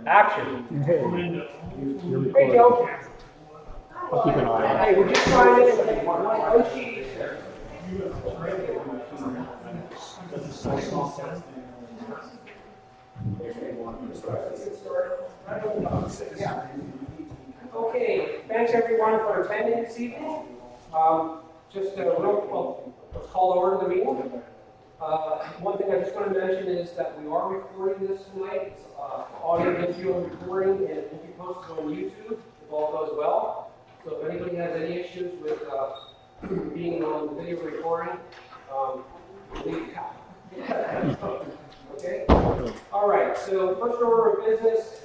Action. Hey, Joe. I'll keep an eye on it. Hey, would you sign in and take one sheet? Okay, thanks everyone for attending this evening. Just a real, let's call to order the meeting. One thing I just want to mention is that we are recording this tonight. It's audio video recording, and it will be posted on YouTube if all goes well. So if anybody has any issues with being on the video recording, leave it. Okay? All right, so first order of business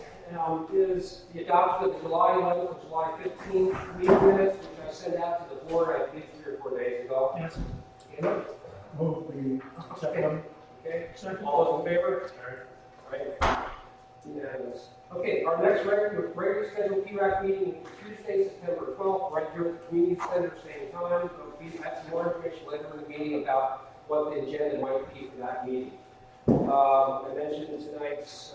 is the adoption of the July 11th and July 15th meeting minutes, which I sent out to the board, I think 3 or 4 days ago. Yes. Move we accept them. Okay, all those in favor? All right. Unanimous. Okay, our next regular scheduled PRCAC meeting is Tuesday, September 12th, right here at the community center, same time. So please have some more information later in the meeting about what the agenda might be for that meeting. I mentioned tonight's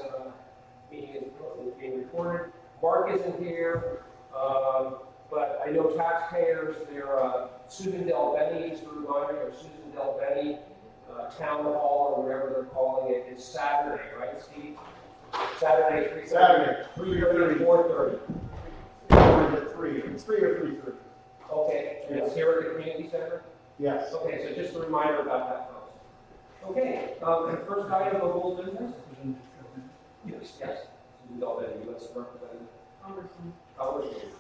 meeting is being recorded. Mark isn't here, but I know taxpayers, they're Susan Del Benny, just a reminder, or Susan Del Benny Town Hall, or whatever they're calling it, is Saturday, right, Steve? Saturday, 3:30. Saturday, 3:30 or 4:30. 3. It's 3 or 3:30. Okay, and it's here at the community center? Yes. Okay, so just a reminder about that, folks. Okay, the first item of old business? Yes. Susan Del Benny, U.S. Representative. Congressman, yes.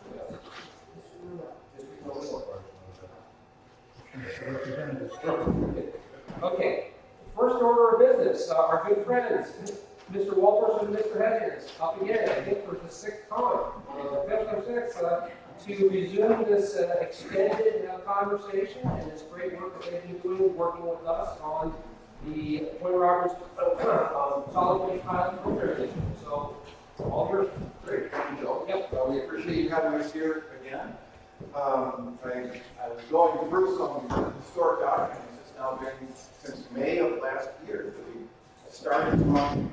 Okay, first order of business, our good friends, Mr. Wolpers and Mr. Hegedus, up again, I think for the 6th time, 5th or 6th, to resume this extended conversation and this great work that they've been doing, working with us on the Point Roberts solid waste pilot program issue. So, all yours. Great, thank you, Joe. Yep. We appreciate you having us here again. I was going through some historic documents. It's now been since May of last year that we started talking,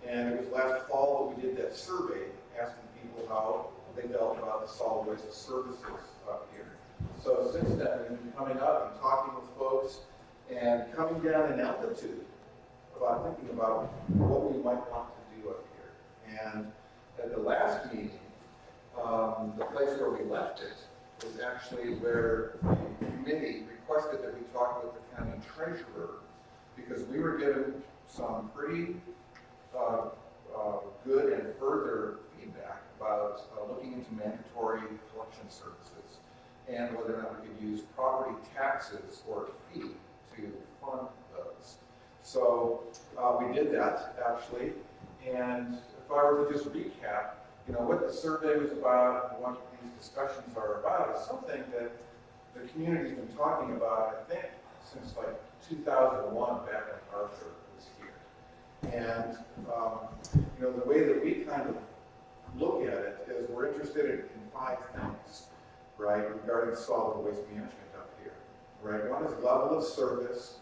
and it was last fall that we did that survey asking people how they felt about the solid waste services up here. So since then, we've been coming up and talking with folks and coming down in altitude about thinking about what we might want to do up here. And at the last meeting, the place where we left it was actually where the committee requested that we talk with the county treasurer, because we were given some pretty good and further feedback about looking into mandatory collection services and whether or not we could use property taxes or a fee to fund those. So we did that actually, and if I were to just recap, what the survey was about and what these discussions are about is something that the community's been talking about, I think, since like 2001, back when Arthur was here. And the way that we kind of look at it is we're interested in 5 things, right, regarding solid waste management up here, right? 1 is level of service,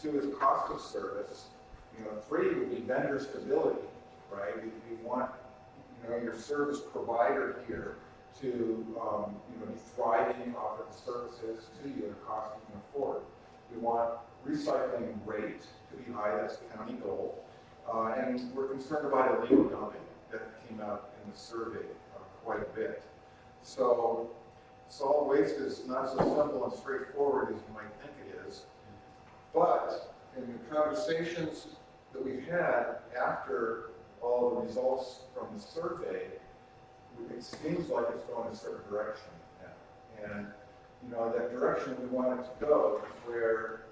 2 is cost of service, 3 would be vendor stability, right? We want your service provider here to be thriving, offer the services to you at a cost you can afford. We want recycling rate to be high, that's the county goal. And we're concerned about illegal dumping that came out in the survey quite a bit. So solid waste is not so simple and straightforward as you might think it is. But in the conversations that we've had after all the results from the survey, it seems like it's going in a certain direction now. And that direction we want it to go is where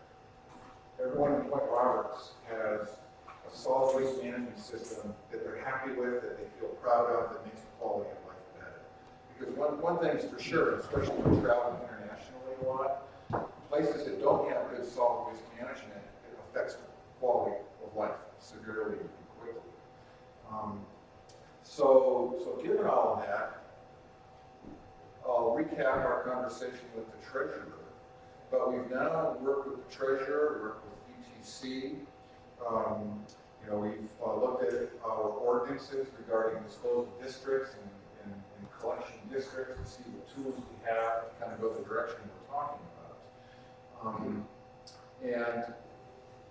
everyone in Point Roberts has a solid waste management system that they're happy with, that they feel proud of, that makes the quality of life better. Because one thing is for sure, especially when we're traveling internationally a lot, places that don't have good solid waste management, it affects the quality of life severely and quickly. So given all of that, I'll recap our conversation with the treasurer. But we've now worked with the treasurer, worked with ETC. We've looked at our ordinance ordinances regarding disposal districts and collection districts to see what tools we have to kind of go the direction we're talking about. And,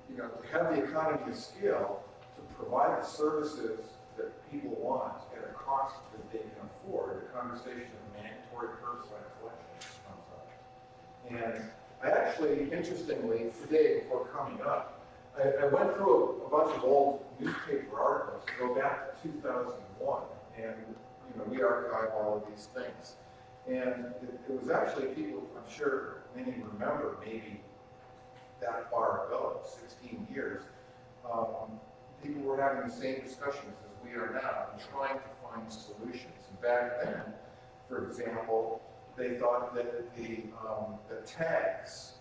you know, to have the economy of scale to provide the services that people want at a cost that they can afford, the conversation of mandatory curbside collection comes up. And I actually, interestingly, today before coming up, I went through a bunch of old newspaper articles to go back to 2001, and you know, we archive all of these things. And it was actually people, I'm sure many remember, maybe that far ago, 16 years, people were having the same discussions as we are now and trying to find solutions. And back then, for example, they thought that the tags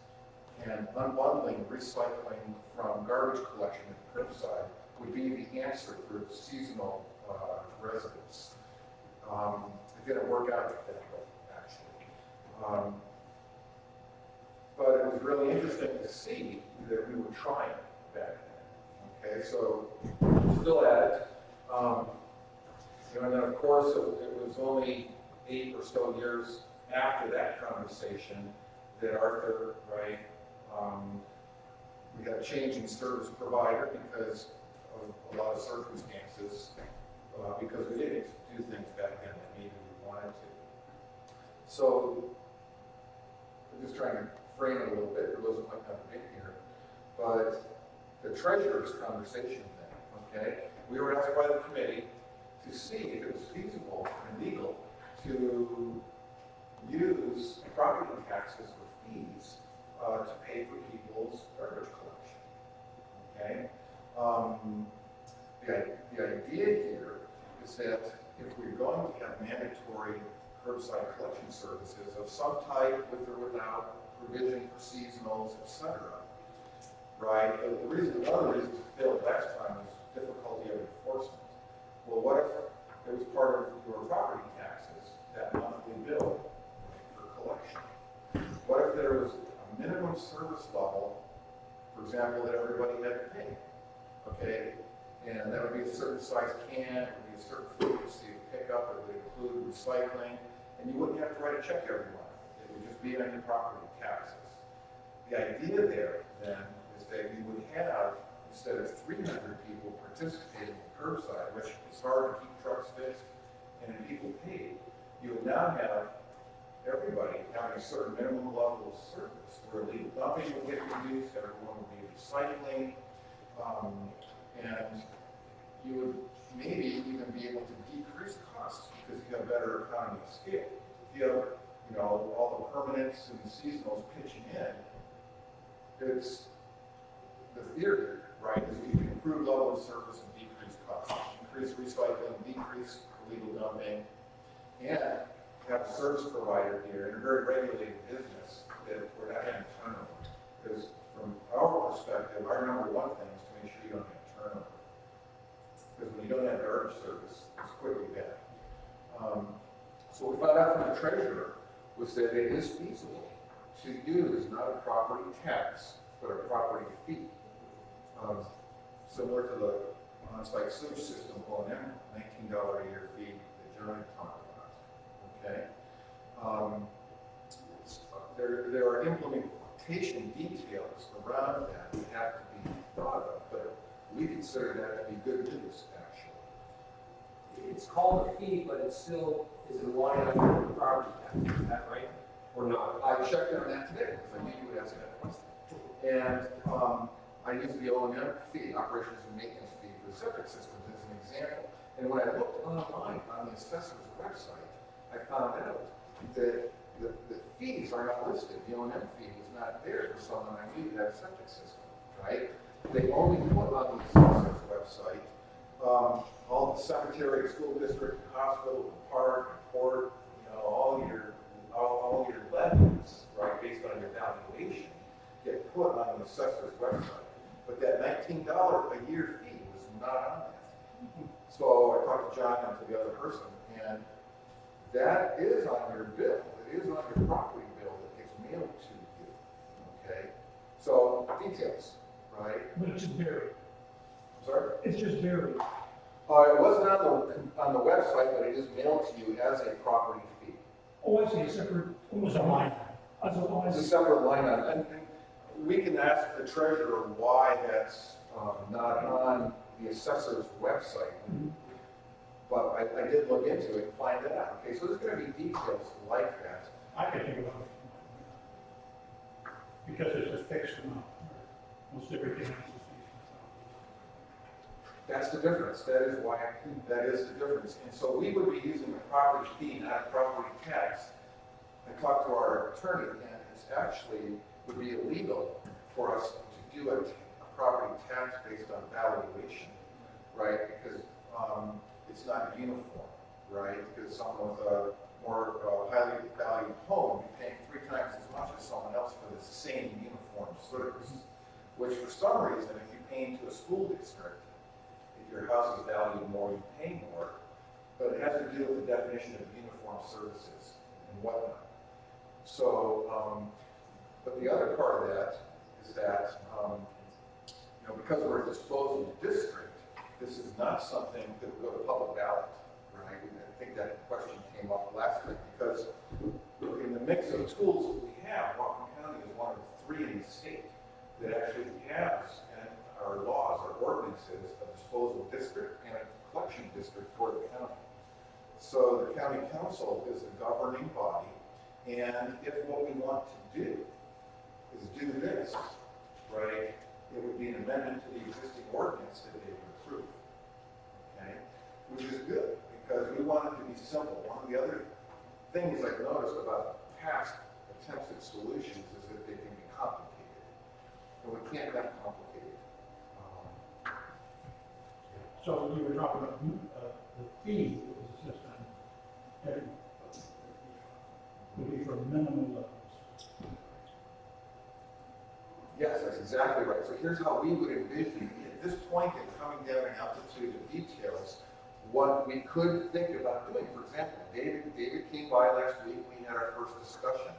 and unbundling recycling from garbage collection at the curbside would be the answer for seasonal residents. It didn't work out that way, actually. But it was really interesting to see that we were trying back then. Okay, so we're still at it. You know, and then of course it was only 8 or so years after that conversation that Arthur, right, we had a change in service provider because of a lot of circumstances, because we didn't do things back then that maybe we wanted to. So, I'm just trying to frame it a little bit for those who might not have been here, but the treasurer's conversation thing, okay? We were asked by the committee to see if it was feasible and legal to use property taxes or fees to pay for people's garbage collection, okay? The idea here is that if we're going to have mandatory curbside collection services of some type, with or without provision for seasonals, etc., right? One of the reasons it failed last time was difficulty of enforcement. Well, what if it was part of your property taxes, that monthly bill for collection? What if there was a minimum service level, for example, that everybody had to pay? Okay, and that would be a certain size can, it would be a certain frequency of pickup, it would include recycling, and you wouldn't have to write a check every month. It would just be on your property taxes. The idea there, then, is that you would have, instead of 300 people participating in curbside, which is hard to keep trucks fixed and people paid, you would now have everybody having a certain minimum level of service, where illegal dumping would get reduced, everyone would be recycling, and you would maybe even be able to decrease costs because you have better economy of scale. If you have, you know, all the permanents and the seasonals pitching in, it's the theory, right, is we can improve level of service and decrease costs, increase recycling, decrease illegal dumping, and have a service provider here in a very regulated business that we're not having turnover. Because from our perspective, our number one thing is to make sure you don't have turnover. Because when you don't have garbage service, it's quickly bad. So what we found out from the treasurer was that it is feasible to use not a property tax, but a property fee. Similar to the on-site sewage system O&M, $19 a year fee that John talked about. Okay. There are implementation details around that have to be thought of, but we consider that to be good news, actually. It's called a fee, but it still is in line item with property tax. Is that right? Or not? I checked on that today because I knew you would ask that question. And I used the O&M fee, operations and maintenance fee, for the septic systems as an example. And when I looked online on the assessor's website, I found out that the fees are not listed. The O&M fee was not there for someone I knew that had a septic system, right? They only put on the assessor's website all the secretary of school district, hospital, park, port, you know, all your levies, right, based on your valuation, get put on the assessor's website. But that $19 a year fee was not on that. So I talked to John and to the other person, and that is on your bill. It is on your property bill that gets mailed to you. Okay? So, details, right? But it's just buried. I'm sorry? It's just buried. It wasn't on the website, but it is mailed to you as a property fee. Oh, I see, a separate, it was a line. It's a separate line item, and we can ask the treasurer why that's not on the assessor's website. But I did look into it and find that out. Okay, so there's going to be details like that. I could think about it. Because it's a fixed amount. Most everything else is fixed. That's the difference. That is why, that is the difference. And so we would be using a property fee, not a property tax. I talked to our attorney, and it's actually would be illegal for us to do a property tax based on valuation, right? Because it's not uniform, right? Because someone with a more highly valued home would be paying 3 times as much as someone else for the same uniform service, which for some reason, if you pay into a school district, if your house is valued more, you pay more, but it has to do with the definition of uniform services and whatnot. So, but the other part of that is that, you know, because we're a disposal district, this is not something that would go to public ballot, right? I think that question came up last week because in the mix of tools that we have, Rockland County is one of 3 in the state that actually has, and our laws, our ordinances, a disposal district and a collection district for the county. So the county council is the governing body, and if what we want to do is do this, right, it would be an amendment to the existing ordinance that they would approve, okay? Which is good, because we want it to be simple. One of the other things I've noticed about past attempts at solutions is that they can be complicated. And we can't have complicated. So you were talking about the fee that was assessed on every would be for minimum levels. Yes, that's exactly right. So here's how we would envision, at this point in coming down an altitude of details, what we could think about doing. For example, David came by last week, we had our first discussion,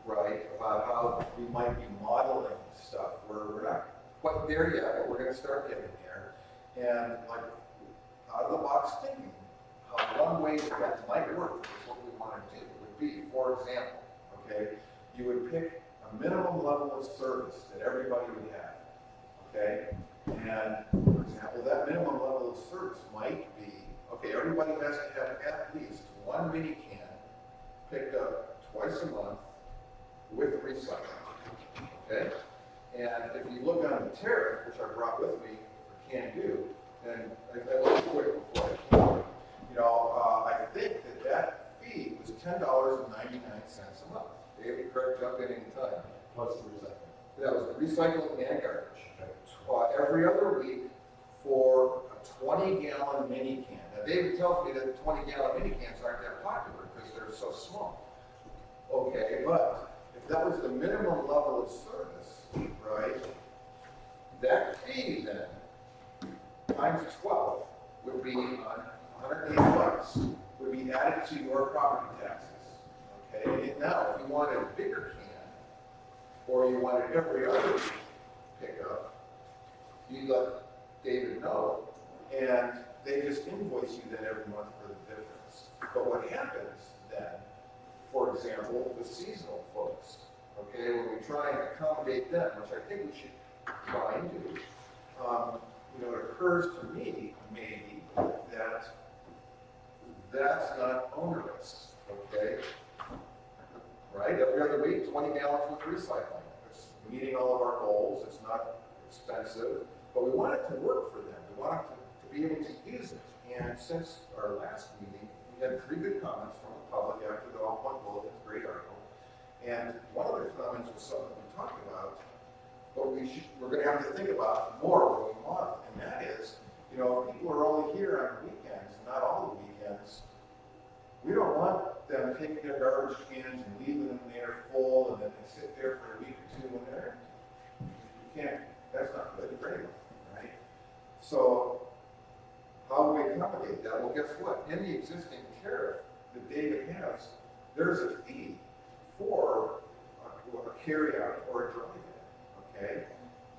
right, about how we might be modeling stuff. We're not quite there yet, but we're going to start getting there. And like, out of the box thinking, how one way that might work is what we want to do would be, for example, okay, you would pick a minimum level of service that everybody would have, okay? And, for example, that minimum level of service might be, okay, everybody has to have at least 1 mini can picked up twice a month with recycling, okay? And if you look on the tariff, which I brought with me for Can Do, and I looked quick before I came, you know, I think that fee was $10.99 a month. David, correct, jump in any time. Plus the recycling. That was the recycling and garbage. Every other week for a 20-gallon mini can. Now, David tells me that the 20-gallon mini cans aren't that popular because they're so small. Okay, but if that was the minimum level of service, right, that fee then, times 12, would be on $180, would be added to your property taxes. Okay, and now if you wanted a bigger can, or you wanted every other week pickup, you let David know, and they just invoice you then every month for the difference. But what happens then, for example, with seasonal folks, okay, when we try and accommodate them, which I think we should try and do, you know, it occurs to me, maybe, that that's not onerous, okay? Right, every other week, 20 gallons with recycling. It's meeting all of our goals, it's not expensive, but we want it to work for them. We want it to be able to use it. And since our last meeting, we had 3 good comments from the public after the all-point bulletin, great article. And one of the comments was something we talked about, but we're going to have to think about more when we want, and that is, you know, if people are only here on the weekends, not all the weekends, we don't want them taking their garbage cans and leaving them there full, and then they sit there for a week or 2 when they're empty. You can't, that's not good for anyone, right? So, how do we accommodate that? Well, guess what? In the existing tariff that David has, there's a fee for a carry-out or a drive-in, okay?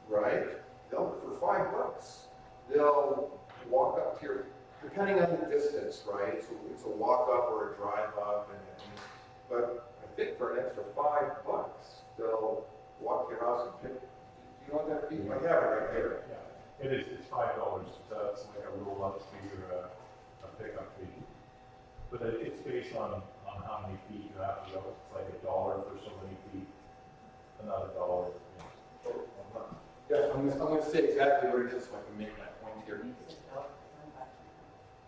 Right? For $5, they'll walk up to your, depending on the distance, right? So it's a walk up or a drive up, but I think for an extra $5, they'll walk to your house and pick. Do you know what that fee? I have it right here. Yeah, it is. It's $5. It's like a roll-up fee or a pickup fee. But it's based on how many feet you have to go. It's like $1 for so many feet, another $1. Yeah, I'm gonna say exactly what it is so I can make my point here.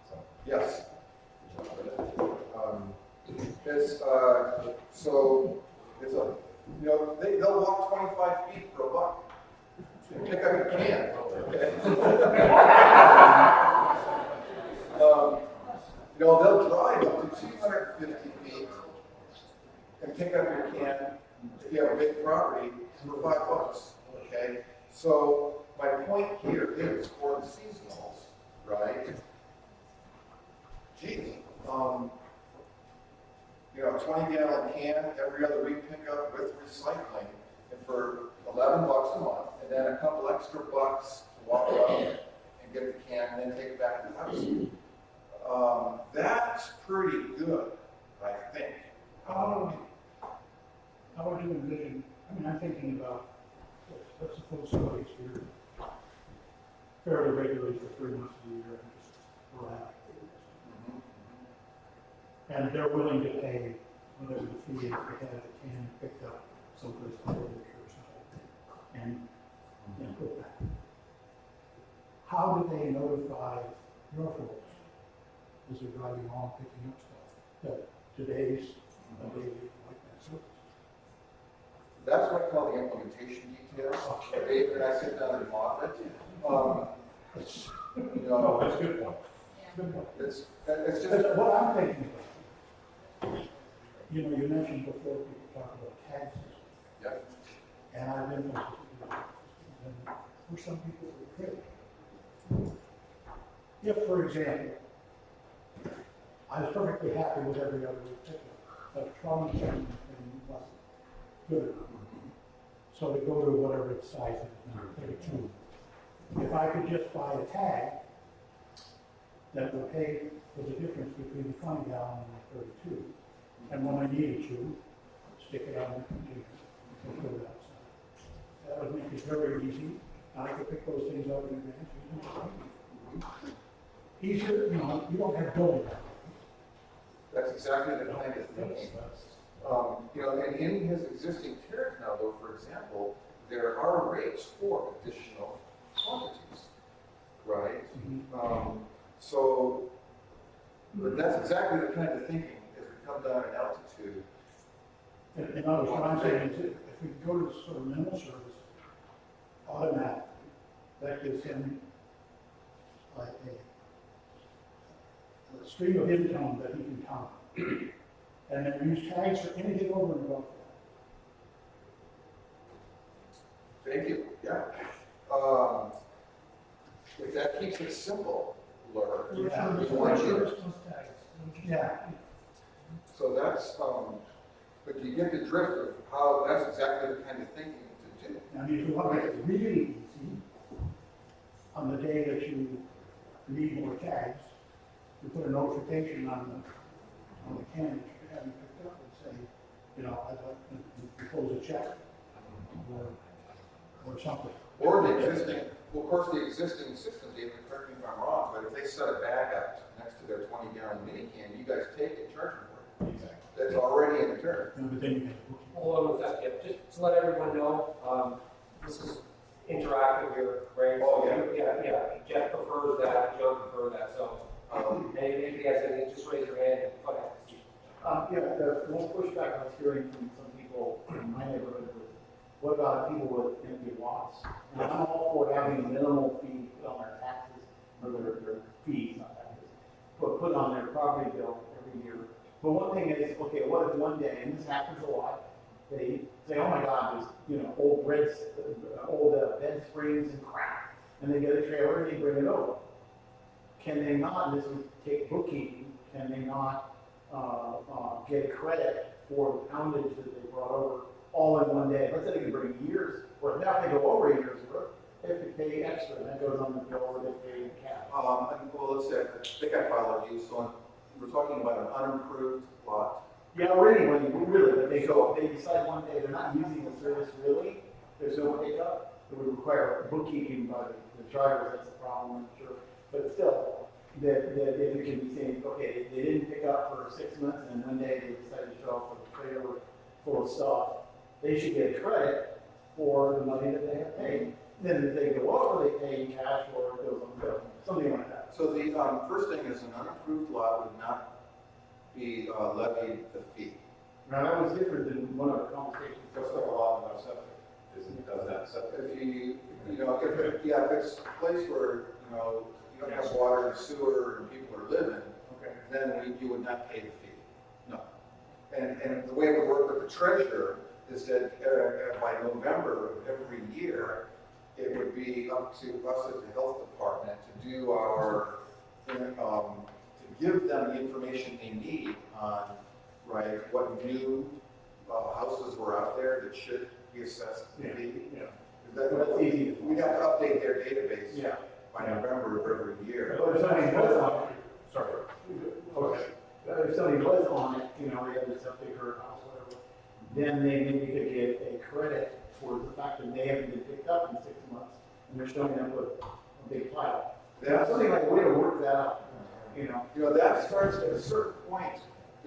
So, Yes. So it's a, they'll walk 25 feet for $1. And pick up a can. They'll drive up to 250 feet and pick up your can if you have a big property for $5. Okay? So my point here is for the seasonals, right? Geez, 20-gallon can every other week pickup with recycling, and for $11 a month, and then a couple extra bucks to walk up and get the can, and then take it back to the house. That's pretty good, I think. How would you envision, I'm thinking about, let's suppose somebody's here fairly regularly for 3 months of the year and just around. And they're willing to pay whatever the fee is to have the can picked up someplace public or something and put back. How do they notify your folks as they're driving along picking up stuff that today's a day like that service? That's what I call the implementation details. Dave and I sit down and model it. It's, no, that's a good point. good one. It's That's just, what I'm thinking about. You mentioned before people talk about tag systems. yep. And I've been and for some people it's great. If, for example, I was perfectly happy with every other week pickup, but trauma checking wasn't good enough. So to go to whatever its size is now, 32. If I could just buy a tag that would pay for the difference between the 20 gallon and the 32, and when I needed to, stick it on the container and put it outside. That would make it very easy. I could pick those things up in advance. Easier, you don't have building. That's exactly the kind of thinking. And in his existing tariff now, though, for example, there are rates for additional quantities, right? But that's exactly the kind of thinking as we come down in altitude. And what I'm saying is, if we go to sort of minimal service, automatically, that gives him like a stream of income that he can count on. And then use tags for anything over and above that. Thank you. Yeah. If that keeps it simple, Laura. Yeah. So that's, but you get the drift of how, that's exactly the kind of thinking to do. I mean, if you want to make it really easy, on the day that you need more tags, you put a notification on the can that you haven't picked up and say, I'd like to close a check or something. Or the existing, well, of course, the existing system, David, correct me if I'm wrong, but if they set a bag up next to their 20-gallon mini can, you guys take it and charge them for it. Exactly. That's already in the term. But then you can book it. Hold on with that, Jeff. Just to let everyone know, this is interactive here, right? Oh, Yeah. Jeff prefers that, Joe prefers that, so, anybody has anything, just raise your hand and go ahead. The one pushback I was hearing from some people in my neighborhood was, what about people with empty lots? And I'm all for having a minimal fee put on their taxes, or their fees, not taxes, but put on their property bill every year. But one thing is, okay, what if one day, and this happens a lot, they say, oh my God, there's, old bed springs and crap, and they get a trailer and they bring it over. Can they not, and this would take bookkeeping, can they not get credit for the poundage that they brought over all in one day? Let's say they can bring years, or now if they go over 8 years worth, they have to pay extra, and that goes on the bill, or they pay in cash. Well, let's say, I think I followed you, so we're talking about an unimproved lot. Yeah, or anybody, really, but they decide one day they're not using the service really, there's no pickup, it would require bookkeeping by the drivers, that's the problem, I'm sure. But still, that if it can be saying, okay, they didn't pick up for 6 months, and one day they decided to show up with a trailer full of stuff, they should get credit for the money that they have paid. Then if they go over, they pay in cash, or it goes on the bill, something like that. So the first thing is an unimproved lot would not be levied the fee. Now, that was different than one of our conversations. Just like a lot of our septic, does that septic? If if it's a place where, you don't have water and sewer and people are living, Okay. then you would not pay the fee. No. And the way it would work with the treasurer is that by November of every year, it would be up to us as the health department to do to give them the information they need on, right, what new houses were out there that should be assessed to be. Yeah. That's easy. We'd have to update their database Yeah. by November of every year. But if somebody was on it, Sorry. okay, if somebody was on it, they had a septic or a house, whatever, then they maybe could get a credit for the fact that they haven't been picked up in 6 months, and they're showing up with a big pile. That's Something like a way to work that out, that starts at a certain point.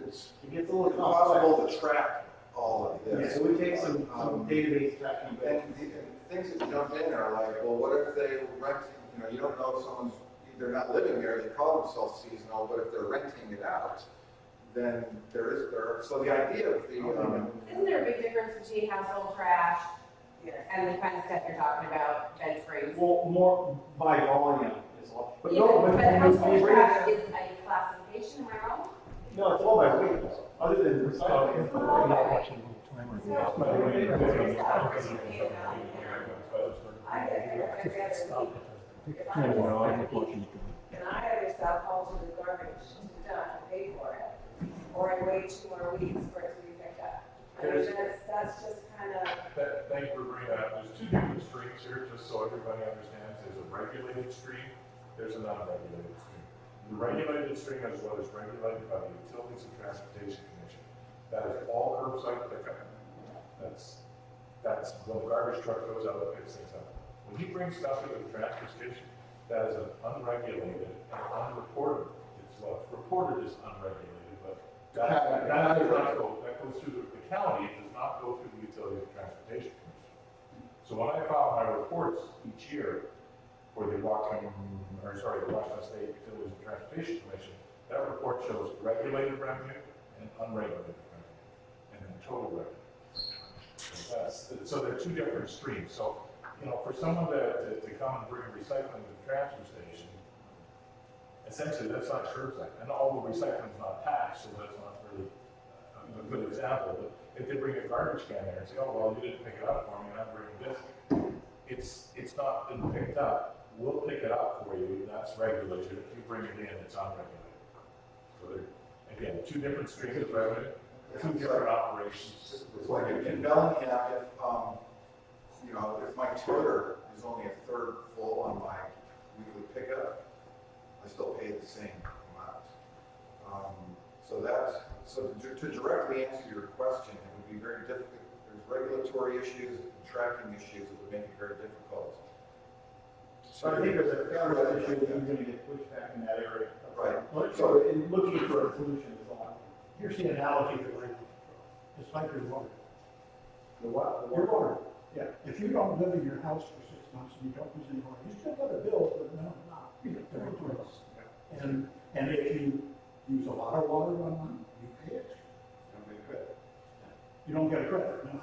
It's It gets a little complex. impossible to track all of Yeah, this. so we take some database tracking, but And things that jump in are like, well, what if they rent, you don't know if someone's, they're not living there, they call themselves seasonal, but if they're renting it out, then so the idea of the, Isn't there a big difference between household trash and the kind of stuff you're talking about, bed springs? well, more by volume is all. But Yeah, no, but but household trash is a classification, am I wrong? no, it's all by weight, other than recycling. And I either sell all to the garbage to be done and pay for it, or I wait 2 more weeks for it to be picked up. I mean, that's just kind of, Thank you for bringing that up. There's two different streams here, just so everybody understands. There's a regulated stream, there's an unregulated stream. The regulated stream is what is regulated by the Utilities and Transportation Commission. That is all curbside pickup. That's when the garbage truck goes out and picks things up. When you bring stuff into the transfer station, that is an unregulated and unreported. It's reported as unregulated, but that goes through the county, it does not go through the Utilities and Transportation Commission. So when I file my reports each year for the Washington State Utilities and Transportation Commission, that report shows regulated revenue and unregulated revenue, and then total revenue. So they're two different streams. So, for someone to come and bring recycling to the transfer station, essentially that's not curbside. And although recycling is not taxed, so that's not really a good example, but if they bring a garbage can there and say, oh, well, you didn't pick it up for me, and I'm bringing this, it's not been picked up. We'll pick it up for you, that's regulated. If you bring it in, it's unregulated. So they're, again, two different streams of revenue, two different operations. it's like in Bellingham, if my toter is only a third full on my weekly pickup, I still pay the same amount. So to directly answer your question, it would be very difficult. There's regulatory issues and tracking issues that would make it very difficult. So I think there's a fair issue that you're going to get pushback in that area. Right. So in looking for a solution is all. Here's the analogy for land control. It's like your water. The what? Your water. Yeah. If you don't live in your house for 6 months and you don't use any water, you still got a bill, but no, not. You get $32. And if you use a lot of water one month, you pay it. You don't get a credit, no.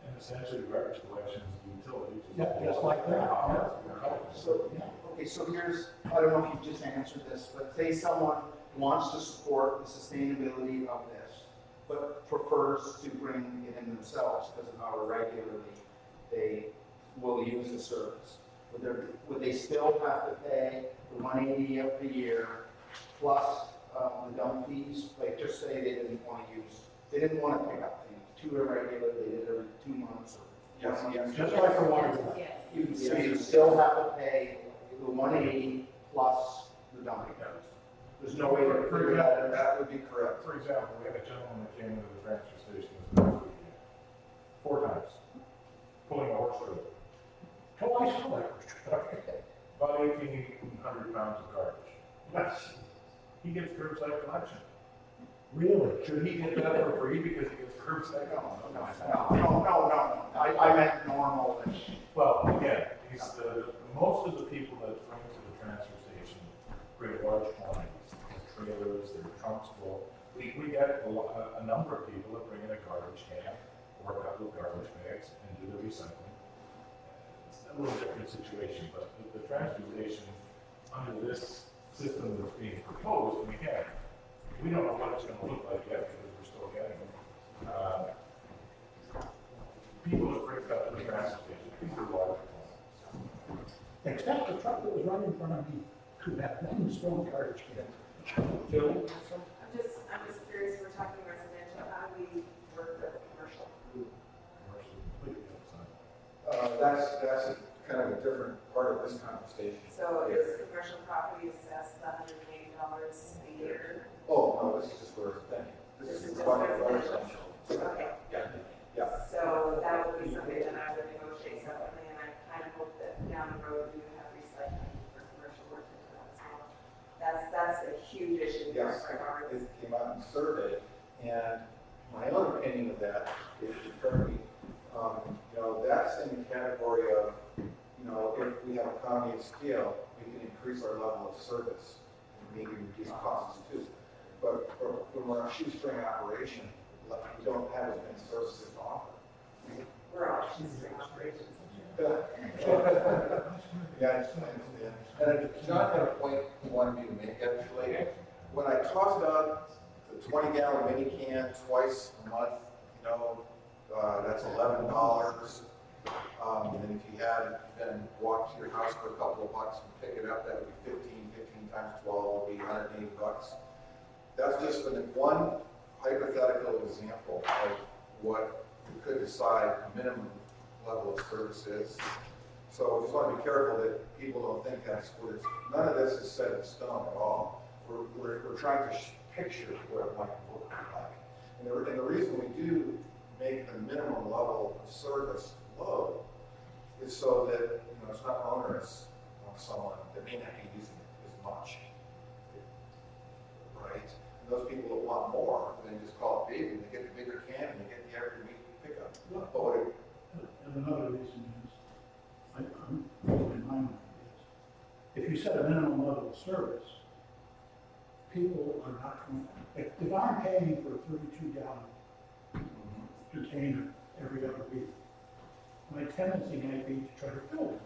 And essentially, garbage collection is utilities. Yeah, just like that. So, okay, so here's, I don't know if you just answered this, but say someone wants to support the sustainability of this, but prefers to bring it in themselves because of how regularly they will use the service. Would they still have to pay the $180 of the year plus the dump fees? Like, just say they didn't want to pick up things too irregular, they did it every 2 months or Yes, yes. Just like the water. Yes. You still have to pay the 180 plus the dumping. There's no way to figure that out. That would be correct. For example, we had a gentleman that came into the transfer station this past weekend, 4 times, pulling a horse trailer. Oh, I saw that. About 1,800 pounds of garbage. That's He gets curbside collection. really. Should he get that for free because he gets curbside? No. I meant normal. Well, again, most of the people that bring to the transfer station bring large quantities, trailers, their trunks full. We get a number of people that bring in a garbage can or a couple of garbage bags and do the recycling. It's a little different situation, but the transfer station, under this system that's being proposed, and again, we don't know what it's going to look like yet because we're still getting them. People that bring stuff to the transfer station, these are large quantities. Except the truck that was right in front of me, who had one stone garbage can. Jill? I'm just curious, we're talking residential, how do we work with commercial? Commercial, completely outside. That's a kind of a different part of this conversation. So is commercial property assessed $180 a year? Oh, no, this is just for residential. This is for just residential. residential. Okay. Yeah. So that would be something that I would negotiate separately, and I kind of hope that down the road we would have recycling for commercial work into that as well. That's a huge issue for Yes, ours. it came out in the survey, and my own opinion of that is currently, that's in the category of, if we have economy of scale, we can increase our level of service and maybe reduce costs too. But when we're a shoestring operation, we don't have as many services to offer. We're all shoestring operations. Yeah, I understand. And John had a point he wanted me to make actually. When I talked about the 20-gallon mini can twice a month, that's $11. And if you had then walked to your house for a couple of bucks and pick it up, that would be 15 times 12 would be $180. That's just one hypothetical example of what we could decide a minimum level of service is. So just want to be careful that people don't think that's what it's, none of this is set in stone at all. We're trying to picture what it might look like. And the reason we do make the minimum level of service low is so that it's not onerous on someone that may not be using it as much. Right? And those people that want more, then just call it big, and they get the bigger can, and they get the every week pickup. And another reason is, I'm in my mind is, if you set a minimum level of service, people are not going, if I'm paying for a 32-gallon container every other week, my tendency might be to try to fill it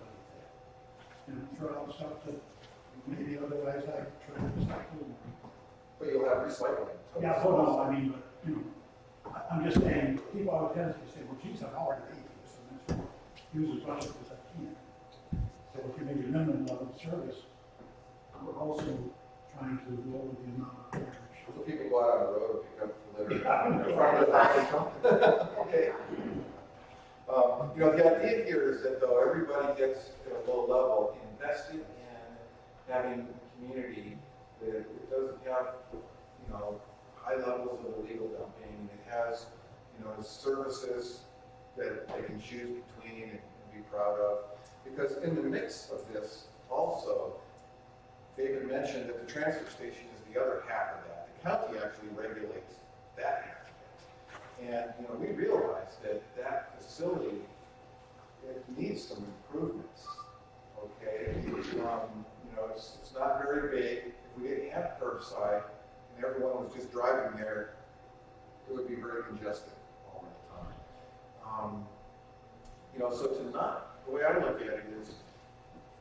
and throw out stuff that maybe otherwise I try to recycle. But you'll have recycling. Yeah, hold on, I mean, but, I'm just saying, people have a tendency to say, well, geez, I've already paid for this, and that's use as much as I can. So if you make a minimum level of service, we're also trying to lower the amount of garbage. So people go out on the road and pick up the litter Yeah. in front of the house. Okay. The idea here is that though everybody gets at a low level invested in having a community that it doesn't have, high levels of illegal dumping. It has, services that they can choose between and be proud of. Because in the mix of this also, David mentioned that the transfer station is the other half of that. The county actually regulates that half of it. And, we realize that facility, it needs some improvements, okay? It's not very big. If we didn't have curbside and everyone was just driving there, it would be very congested all the time. So the way I look at it is,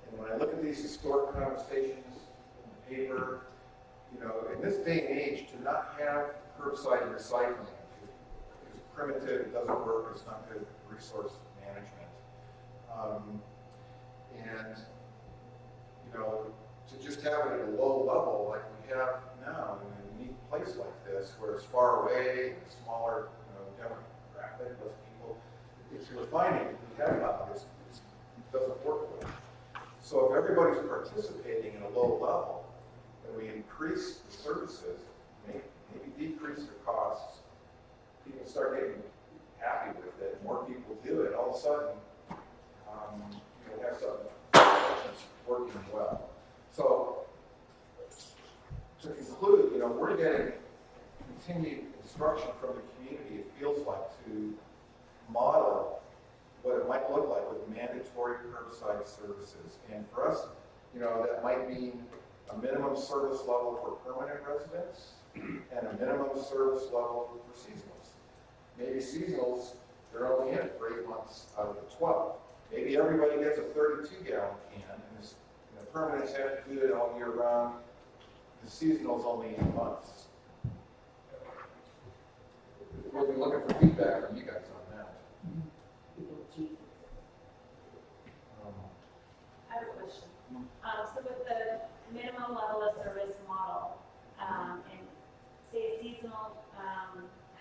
and when I look at these historic conversations in the paper, in this day and age, to not have curbside recycling is primitive, it doesn't work, it's not good resource management. To just have it at a low level like we have now in a unique place like this, where it's far away, smaller demographic, less people, it's the finding we have about this, it doesn't work well. So if everybody's participating in a low level, and we increase the services, maybe decrease the costs, people start getting happy with it, more people do it, all of a sudden, you'll have something that's working well. So, to conclude, we're getting continued instruction from the community, it feels like, to model what it might look like with mandatory curbside services. And for us, that might mean a minimum service level for permanent residents and a minimum service level for seasonals. Maybe seasonals, they're only in it for 8 months out of the 12. Maybe everybody gets a 32-gallon can, and the permanents have to do it all year round. The seasonal's only 8 months. We'll be looking for feedback from you guys on that. I have a question. So with the minimum level of service model, and say a seasonal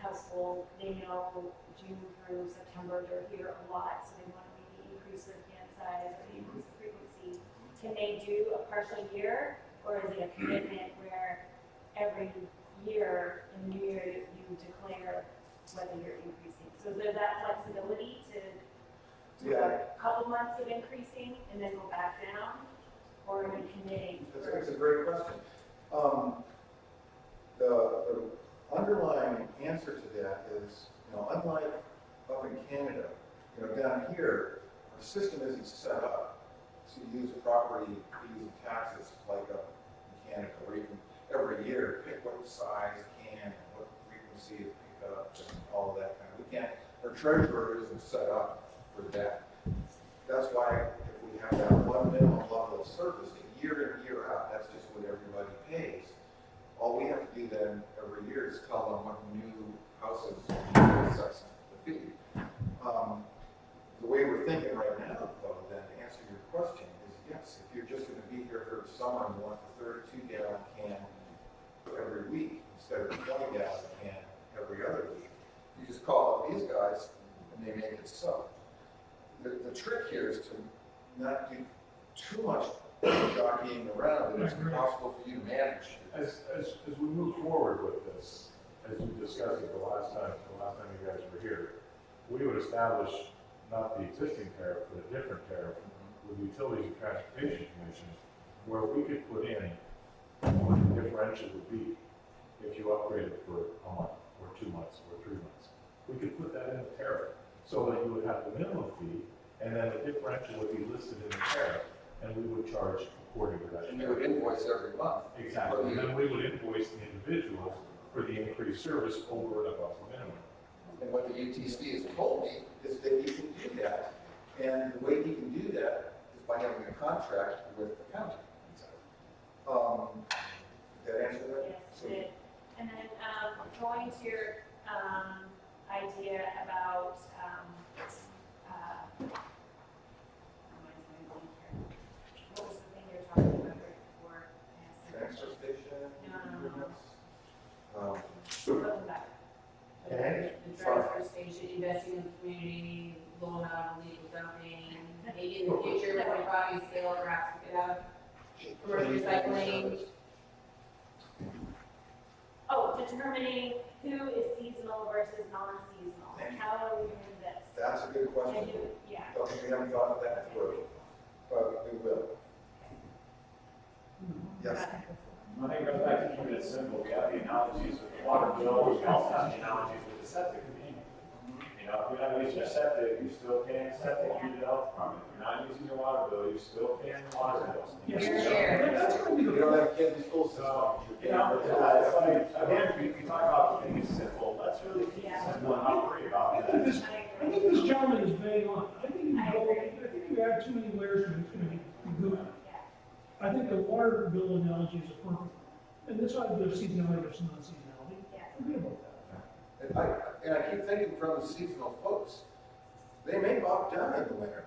household, they know June through September they're here a lot, so they want to maybe increase their can size or increase the frequency. Can they do a partial year, or is it a commitment where every year in the new year you declare whether you're increasing? So is there that flexibility to do a couple months of increasing and then go back down, or are we committing? That's a great question. The underlying answer to that is, unlike up in Canada, down here, our system isn't set up to use property fees and taxes like up in Canada, where you can every year pick what size can and what frequency to pick up and all of that kind of. We can't. Our treasurer isn't set up for that. That's why if we have that one minimum level of service, year in, year out, that's just what everybody pays. All we have to do then every year is tell them what new houses assess the fee. The way we're thinking right now, though, then to answer your question is yes, if you're just going to be here for the summer and want the 32-gallon can every week instead of the 20-gallon can every other week, you just call up these guys and they make it so. The trick here is to not do too much jockeying around that it's impossible for you to manage. As we move forward with this, as we discussed it the last time you guys were here, we would establish not the existing tariff, but a different tariff with the Utilities and Transportation Commission, where we could put in what the differential would be if you upgraded for a month, or 2 months, or 3 months. We could put that in the tariff, so that you would have the minimum fee, and then the differential would be listed in the tariff, and we would charge according to that. And you would invoice every month. Exactly, and then we would invoice the individuals for the increased service over and above the minimum. And what the UTC has told me is that you can do that, and the way you can do that is by having a contract with the county. Did that answer that? Yes, it did. And then going to your idea about what was the thing you were talking about right before? Transfer station? No. Welcome back. Okay. The transfer station, investing in the community, low amount of illegal dumping, maybe in the future, when economies scale, perhaps we could have commercial recycling. Oh, determining who is seasonal versus non-seasonal. How are we doing this? That's a good question. Yeah. Okay, we haven't thought of that through, but we will. Yes. I think it goes back to keeping it simple. We have the analogies with the water bill, we also have the analogies with the septic. If you're not using your septic, you still pay the septic through the health department. If you're not using your water bill, you still pay the water bill. That's going to be You the don't have kids in school, So, so. it's like, again, we talk about keeping it simple. Let's really keep it simple and not worry about that. I think this gentleman is bang on. I think if you add too many layers, it's going to be good. I think the water bill analogy is a perfect, and that's why the seasonality versus non-seasonality. Forget about that. And I keep thinking from the seasonal folks, they may bog down in the winter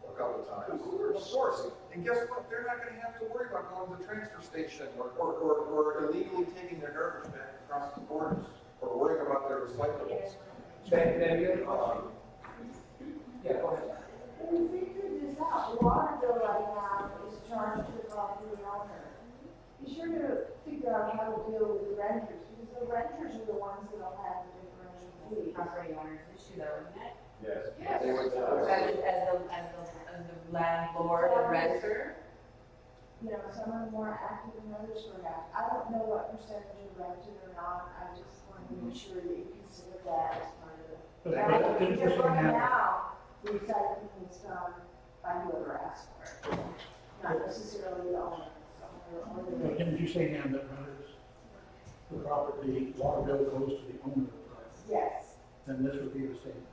a couple of times. Of course. And guess what? They're not going to have to worry about going to the transfer station or illegally taking their garbage back across the borders or worrying about their recyclables. Then the other question, Yeah, go ahead. When we figured this out, the water bill right now is charged to the property owner. Be sure to figure out how to deal with the renters, because the renters are the ones that'll have the differential fee. Property owner's issue though, isn't it? Yes. They would, As the landlord and renter. You know, some are more active than others perhaps. I don't know what percentage are rented or not, I just want to make sure that you consider that as part of it. But didn't you Because say right now, now, recycling is done by whoever asks for it, not necessarily the owner. Or the- didn't you say, Nan, that renters, the property, water bill goes to the owner of the property? Yes. Then this would be the same.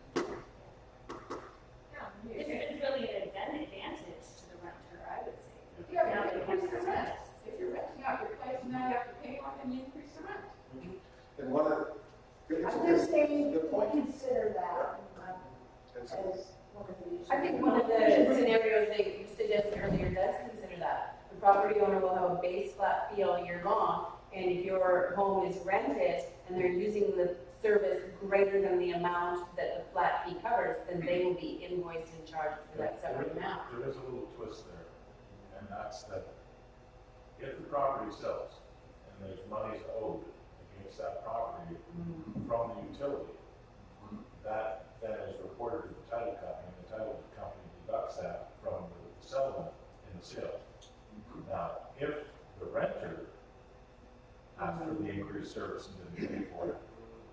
It's really an advantage to the renter, I would say. Yeah, but you increase the rent. If you're renting out your place, now you have to pay more, then you increase the rent. and one of the, I'm just saying, good point. consider that It's- as one of the issues. I think one of the scenarios that you suggested earlier does consider that. The property owner will have a base flat fee all year long, and if your home is rented and they're using the service greater than the amount that the flat fee covers, then they will be invoiced and charged for that separate amount. There is a little twist there, and that's that if the property sells and there's monies owed against that property from the utility, that then is reported to the title company, and the title company deducts that from the settlement in the sale. Now, if the renter asks for the increased service and didn't pay for it,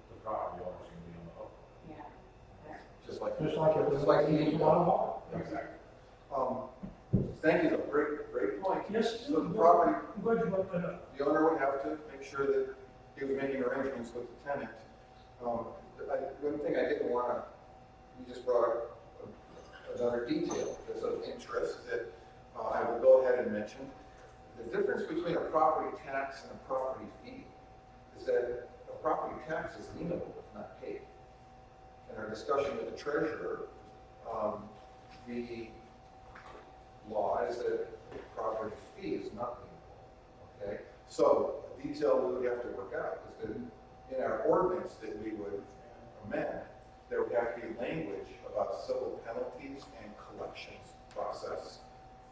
the property owner's gonna be on the hook. Yeah. Just like. Just like it was Just like like the a lot of water. Exactly. Thank you, though, great point. Yes. So the property, I'm glad you brought that up. the owner would have to make sure that he was making arrangements with the tenant. One thing I didn't wanna, you just brought up another detail that's of interest that I will go ahead and mention. The difference between a property tax and a property fee is that a property tax is lienable if not paid. In our discussion with the treasurer, the law is that property fee is not lienable, okay? So, the detail we would have to work out is that in our ordinance that we would amend, there would have to be language about civil penalties and collections process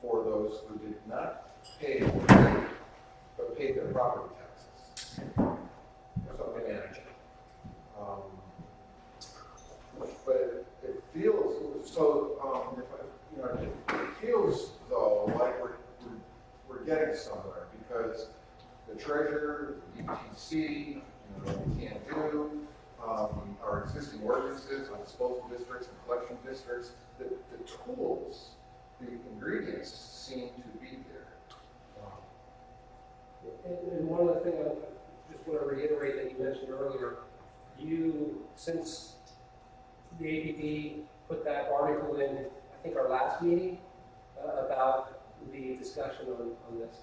for those who did not pay or pay, but paid their property taxes. Or something energy. But it feels, so, it feels though like we're getting somewhere because the treasurer, the UTC, we can't do, our existing ordinances on disposal districts and collection districts, the tools, the ingredients seem to be there. And one of the things I just want to reiterate that you mentioned earlier, since the APB put that article in, I think our last meeting, about the discussion on this,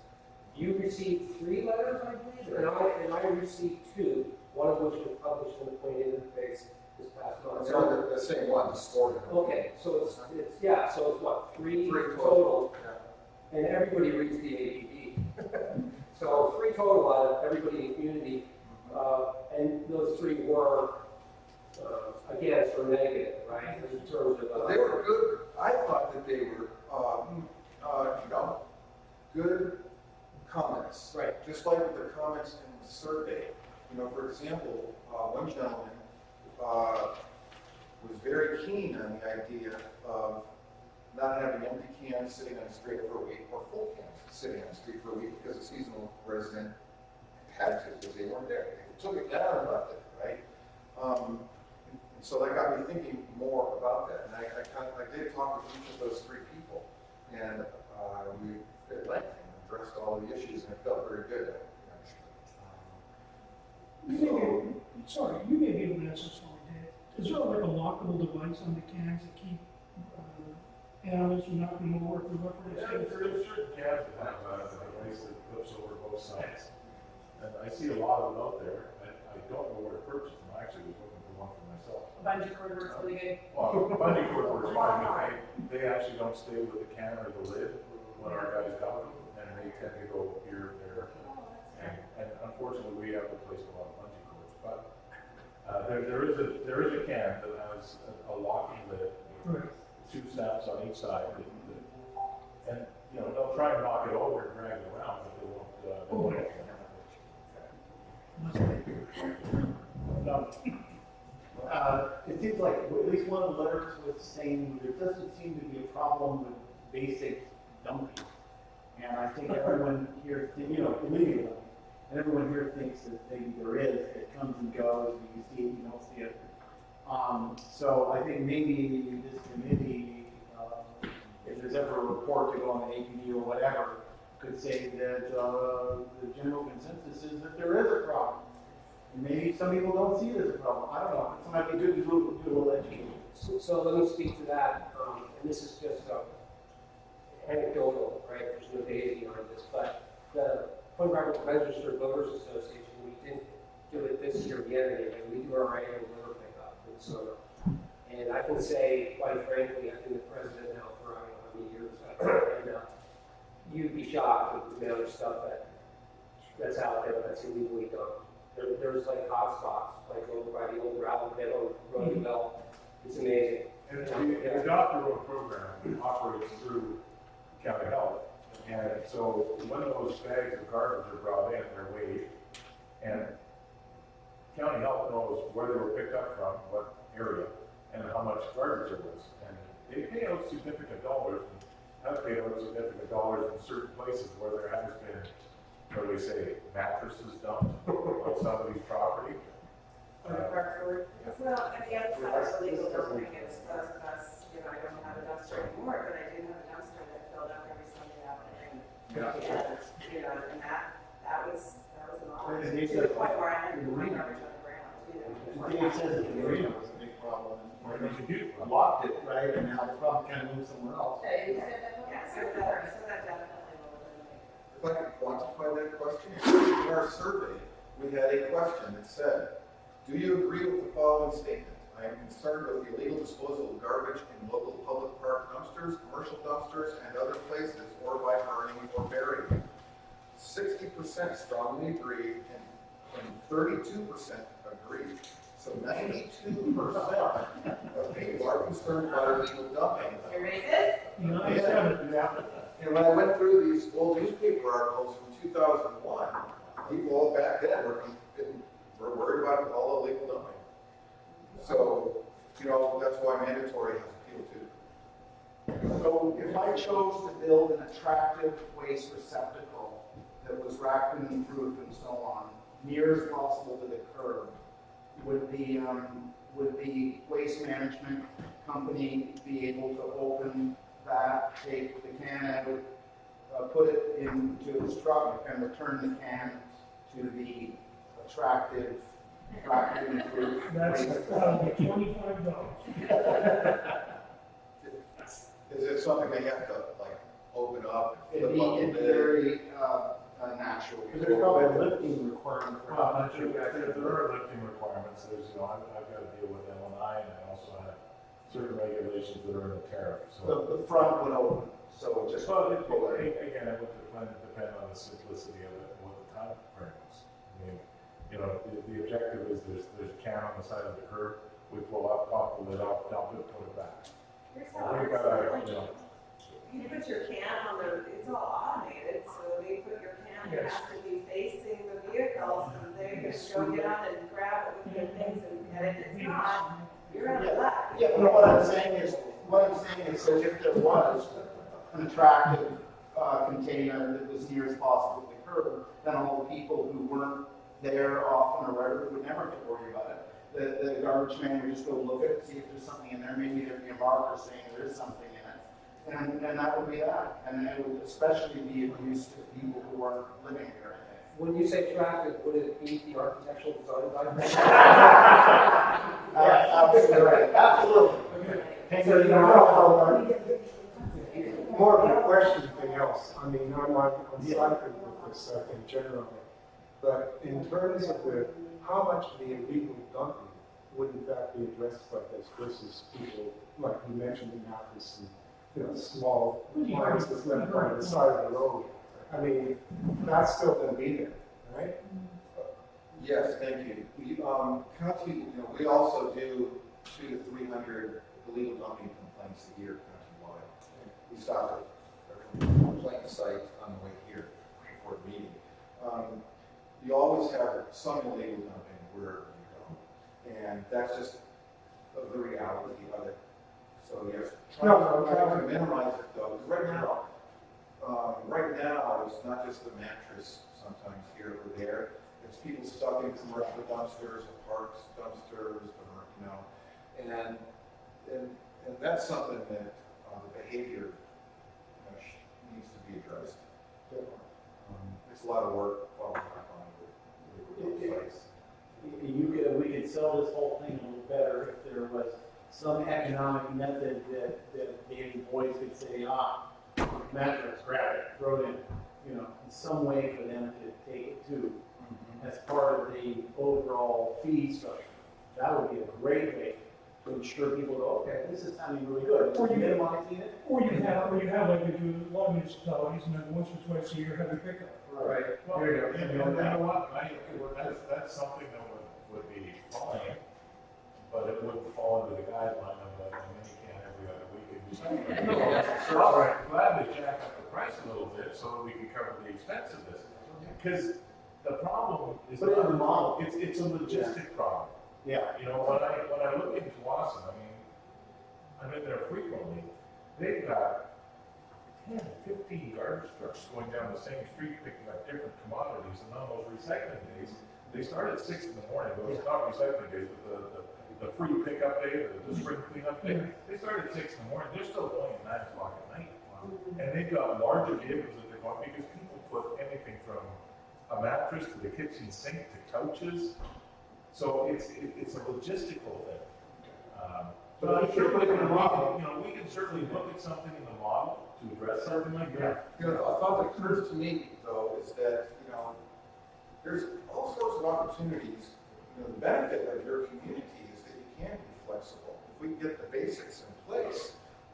you received 3 letters, I believe, and I received 2, one of which was published in the Plain Interface this past month. They're the same one, the story. Okay, so it's what, 3 Three total, Yeah. and everybody reads the APB. So 3 total out of everybody in the community, and those 3 were against or negative, right, in terms of. They were good. I thought that they were, good comments. Right. Just like with the comments in the survey. For example, one gentleman was very keen on the idea of not having empty cans sitting on the street for a week or full cans sitting on the street for a week because a seasonal resident had to because they weren't there. They took it down and left it, right? So that got me thinking more about that. And I did talk with each of those 3 people, and we at length addressed all the issues, and it felt very good. You may be able to answer this one, Dave. Is there like a lockable device on the cans that keep animals from not from over or whatever? Yeah, there is certain cans that have a device that flips over both sides. And I see a lot of them out there, and I don't know where to purchase them. I actually was looking for one for myself. Bungee cord works really good. Well, bungee cord works fine, but they actually don't stay with the can or the lid when our guys got them, and they tend to go here, there. And unfortunately, we have replaced a lot of bungee cords, but there is a can that has a locking lid. Right. two steps on each side. And, you know, they'll try and knock it over and drag it around, but they won't. No. It seems like at least one of the letters was saying there doesn't seem to be a problem with basic dumping. And I think everyone here, you know, illegally, and everyone here thinks that maybe there is. It comes and goes, you see it, you don't see it. So I think maybe this committee, if there's ever a report to go on the APD or whatever, could say that the general consensus is that there is a problem. And maybe some people don't see it as a problem. I don't know. It might be good to do a little education. So let me speak to that, and this is just anecdotal, right? There's no data behind this, but the Point Roberts Registered Voters Association, we didn't do it this year yet, and we do our annual voter pickup in summer. And I can say, quite frankly, I've been the president now for I don't know how many years, and you'd be shocked at the amount of stuff that's out there that's illegally done. There's like hot spots, like over by the old Alabama Roosevelt. It's amazing. And the doctor road program operates through county health. And so when those bags of garbage are brought in, they're weighed. And county health knows where they were picked up from, what area, and how much garbage there was. And they pay out significant dollars, and have paid out significant dollars in certain places where there has been, what do they say, mattresses dumped on some of these property. Well, at the other side of the legal dumping is us, you know, I don't have a dumpster anymore, but I do have a dumpster that filled up every Sunday afternoon. And, you know, and that was an honor. And he To said- the point where I had to put my garbage on the ground, you know. Dave says that the arena was a big problem. Or they should do. Locked it, right, and now the problem kind of moved somewhere else. Yeah, so that definitely will eliminate. If I could quantify that question, in our survey, we had a question that said, do you agree with the following statement? I am concerned with the illegal disposal of garbage in local public park dumpsters, commercial dumpsters, and other places, or by burning or burying. 60% strongly agreed, and 32% agreed. So 92% of people are concerned about illegal dumping. You're racist? Yeah. And when I went through these old newspaper articles from 2001, people all back then were worried about all illegal dumping. So, you know, that's why mandatory has appeal too. So if I chose to build an attractive waste receptacle that was raccoon proof and so on, near as possible to the curb, would the waste management company be able to open that, take the can out, put it into its truck and return the can to the attractive raccoon proof? That's $25. Is it something they have to like open up? It'd be very natural. There's probably a lifting requirement for Well, how I'm much not sure, you actually. there are lifting requirements, there's, you know, I've got to deal with LNI, and I also have certain regulations that are in the tariff, so. The front would open, so it just. Well, again, it would depend on the simplicity of it and what the time frame is. I mean, you know, the objective is there's a can on the side of the curb, we pull up, pop the lid off, dump it, put it back. Here's how We've ours got works. you know, You put your can on it's all automated, so they put your can, you have to be facing the vehicle, so they can go down and grab it with their things, and if it's not, you're on the left. Yeah, but what I'm saying is that if there was an attractive container that was near as possible to the curb, then all the people who weren't there often or wherever would never have to worry about it. The garbage man would just go look at it, see if there's something in there, maybe there'd be a marker saying there is something in it. And that would be that. And it would especially be of use to people who aren't living here, I think. When you say traffic, would it meet the architectural design guidelines? Absolutely right. Absolutely. More of a question than else. I mean, I'm on side with this, I think, generally. But in terms of how much of the illegal dumping would in fact be addressed like this versus people, like you mentioned in Mathis, and, you know, small lines that's left on the side of the road. I mean, that's still going to be there, right? Yes, thank you. We, county, you know, we also do 200 to 300 illegal dumping complaints a year countrywide. We stopped at a complaint site on the way here before the meeting. You always have some illegal dumping wherever you go, and that's just the reality of it. So yes, trying to minimize it though, because right now, it's not just the mattress sometimes here or there. It's people stuck in commercial dumpsters, parks dumpsters, or, you know, and that's something that the behavior needs to be addressed. It's a lot of work following up on the sites. We could sell this whole thing a little better if there was some economic method that the employees could say, mattress, grab it, throw it in, you know, in some way for them to take it too, as part of the overall fee structure. That would be a great way to ensure people go, okay, this is sounding really good. Or you minimizing it. Or you have like we do a lot of municipalities, and then once or twice a year have a pickup. Right. Well, There you go. you know what, that's something that would be fine, but it wouldn't fall under the guideline of the mini-can every other week. No, all right, glad to jack up the price a little bit so that we can cover the expense of this. Because the problem is But in the model, it's a logistic problem. Yeah. You know, when I look into Wasson, I mean, I'm in there frequently, they've got 10, 15 garbage trucks going down the same street picking up different commodities, and on those recycling days, they start at 6 in the morning, but it's not recycling days, but the free pickup day, the spring cleanup day, they start at 6 in the morning, they're still going at 9 o'clock at night. And they've got larger vehicles that they're going, because people put anything from a mattress to the kitchen sink to couches, so it's a logistical thing. But I'm sure we can certainly look at something in the model to address something like that. You know, a thought that occurs to me, though, is that, you know, there's all sorts of opportunities. You know, the benefit of your community is that you can be flexible. If we get the basics in place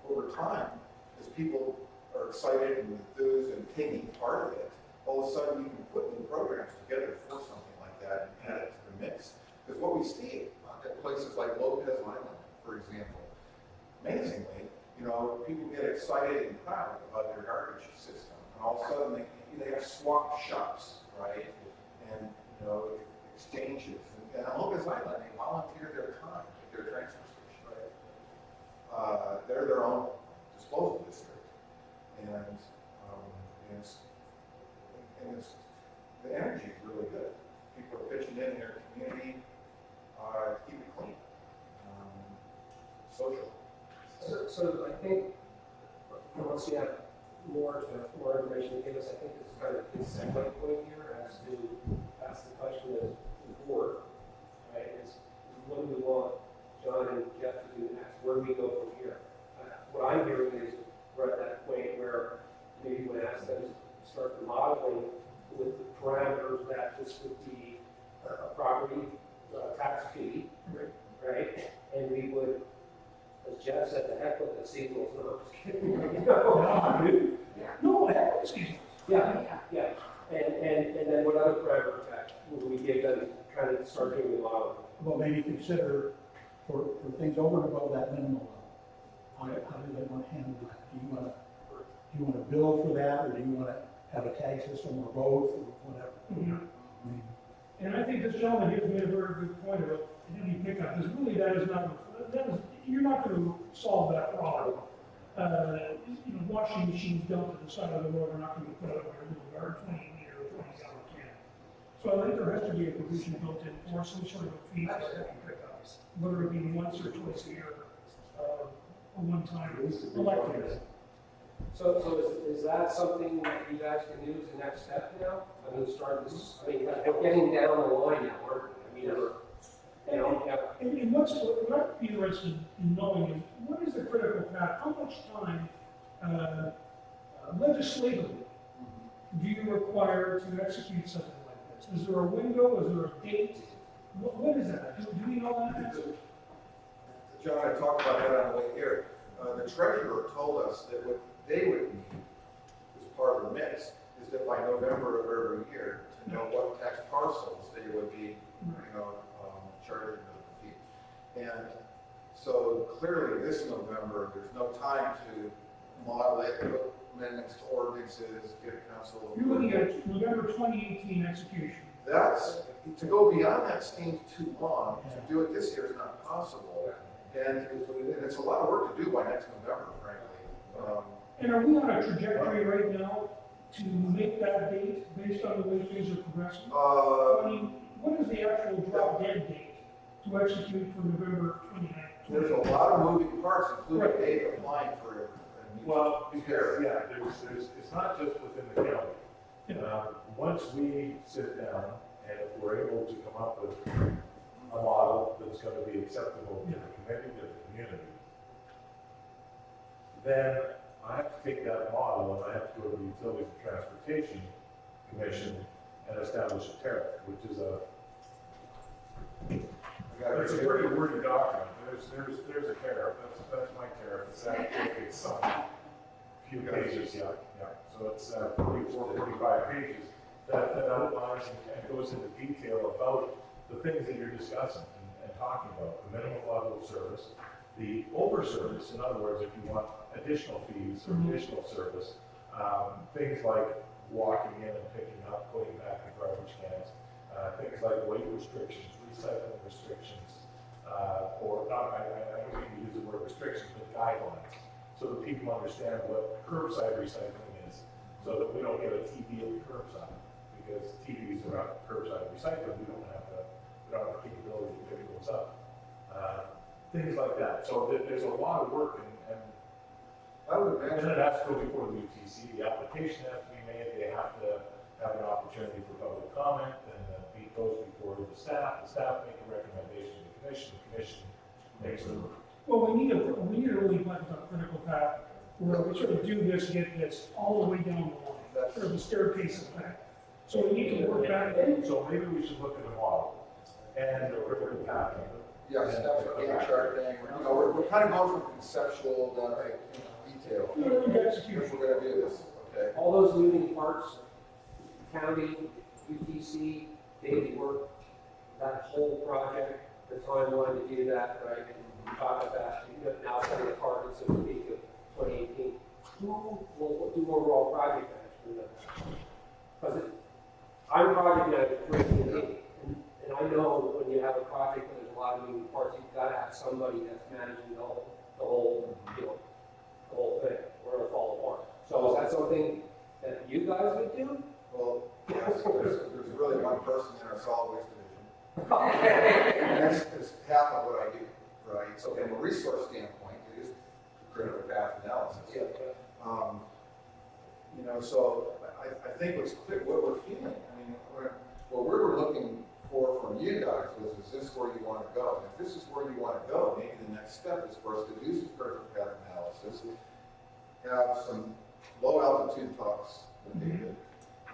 over time, as people are excited and enthused and taking part of it, all of a sudden you can put new programs together for something like that and add it to the mix. Because what we see at places like Lopez Island, for example, amazingly, you know, people get excited and proud about their garbage system, and all of a sudden they have swap shops, right? And, you know, exchanges. And on Lopez Island, they volunteer their time at their transfer station, right? They're their own disposal district. And the energy is really good. People are pitching in their community, keep it clean, social. So I think, once you have more information to give us, I think this is kind of a good segue point here as to ask the question of the board, right? Is what do we want John and Jeff to do next? Where do we go from here? What I'm hearing is we're at that point where maybe we ask them to start the modeling with the parameters that this would be a property tax fee, right? And we would, as Jeff said, the heck with the sequels. No, I'm just kidding. No, excuse me. Yeah. And then what other parameter effect would we give them kind of start doing the modeling? Well, maybe consider for things over and above that minimum level. How do they want to handle that? Do you want to bill for that, or do you want to have a tag system, or both, or whatever? And I think this gentleman here made a very good point about any pickup, because really you're not going to solve that problem. Washing machines dumped at the side of the road are not going to be put up in your little yard, 20 meter or 20 gallon can. So I think there has to be a provision built in for some sort of a fee for second pickups, whether it be once or twice a year, a one-time electric. So is that something that you guys can do as the next step now? I mean, start this, we're getting down the line now, And what I'd be interested in knowing is, what is the critical path? How much time legislatively do you require to execute something like this? Is there a window? Is there a date? What is that? Do we know that? John, I talked about that on the way here. The treasurer told us that what they would need as part of the mix is that by November of every year to know what tax parcels they would be, charging the fee. And So clearly this November, there's no time to model it, put amendments to ordinances, get a council. You're looking at November 2018 execution. That's, to go beyond that seems too long. To do it this year is not possible. And it's a lot of work to do by next November, frankly. And are we on a trajectory right now to make that date based on the way things are progressing? I mean, what is the actual drop dead date to execute for November 29th? There's a lot of moving parts, including Dave applying for a new. Well, because, yeah, it's not just within the county. Once we sit down and if we're able to come up with a model that's going to be acceptable to the committee, to the community, then I have to take that model and I have to go to the Utilities and Transportation Commission and establish a tariff, which is it's a pretty wordy document. There's a tariff. That's my tariff. It's a few pages, yeah. So it's 44, 45 pages that outlines and goes into detail about the things that you're discussing and talking about. The minimum level of service, the over service, in other words, if you want additional fees or additional service, things like walking in and picking up, putting back the garbage cans, things like weight restrictions, recycling restrictions, or not, I don't mean to use the word restrictions, but guidelines, so that people understand what curbside recycling is, so that we don't get a TV at the curbside, because TVs are not curbside recycling, we don't have the capability to pick those up. Things like that. So there's a lot of work, and I would imagine it has to go before the UTC. The application has to be made. They have to have an opportunity for public comment, and then it goes before the staff. The staff make a recommendation to the commission. The commission makes a. Well, we need a really critical path where we sort of do this, get this all the way down the line, sort of a staircase effect. So we need to work back. So maybe we should look at a model and a critical path. yes, that's what the chart thing. We're kind of going from conceptual down to detail. If we're going to do this, okay? All those moving parts, county, UTC, daily work, that whole project, the timeline to do that, right? And talk about that, now setting a target, so to speak, of 2018. We'll do overall project management. Because I'm project manager for 18, and I know when you have a project where there's a lot of moving parts, you've got to have somebody that's managing the whole thing, or it'll fall apart. So is that something that you guys would do? Well, yes, there's really one person in our solid waste division. And that's half of what I do, right? So from a resource standpoint, it is critical path analysis. So I think what's clear, what we're feeling, what we were looking for from you guys was, is this where you want to go? And if this is where you want to go, maybe the next step is for us to do some critical path analysis, have some low altitude talks with David,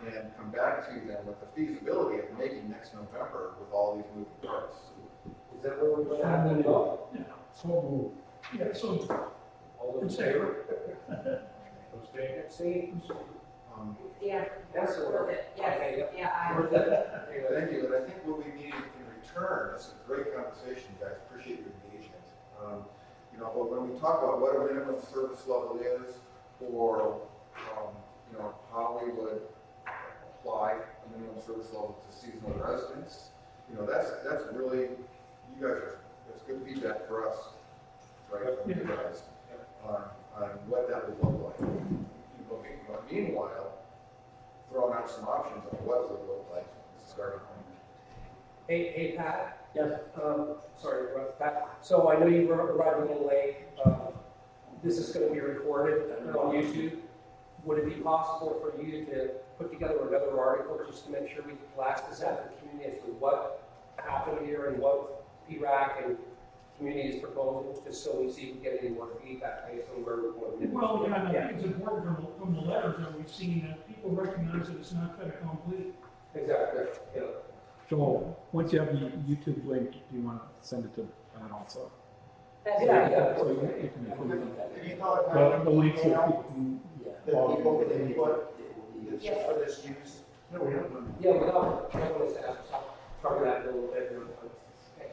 and come back to them with the feasibility of making next November with all these moving parts. Is that where we're going to have them go? So, All those in favor? Abstain? Yeah. That's Worth it. Yes. Okay, Yeah, Worth it. Thank you, and I think what we need in return, this is a great conversation, guys, appreciate your engagement. But when we talk about what a minimum service level is, or, how we would apply a minimum service level to seasonal residents, that's really, that's good feedback for us, right, from you guys, on what that would look like. Meanwhile, throwing out some options on what it would look like as a starting point. Hey, Pat? Yes. Sorry, Pat. So I know you arrived a little late. This is going to be recorded on YouTube. Would it be possible for you to put together another article just to make sure we blast this out to the community as to what happened here and what PRAC and community is proposing, just so we see if we get any more feedback based on where we're going. Well, I think it's important from the letters that we've seen that people recognize that it's not fait accompli. Exactly. Yeah. Joel, once you have the YouTube link, do you want to send it to Pat also? Yeah. So you can include Can you tell it the links so people can. the people can input, it's just for this use? No, we haven't done Yeah, without, I want to cover that a little bit. Okay.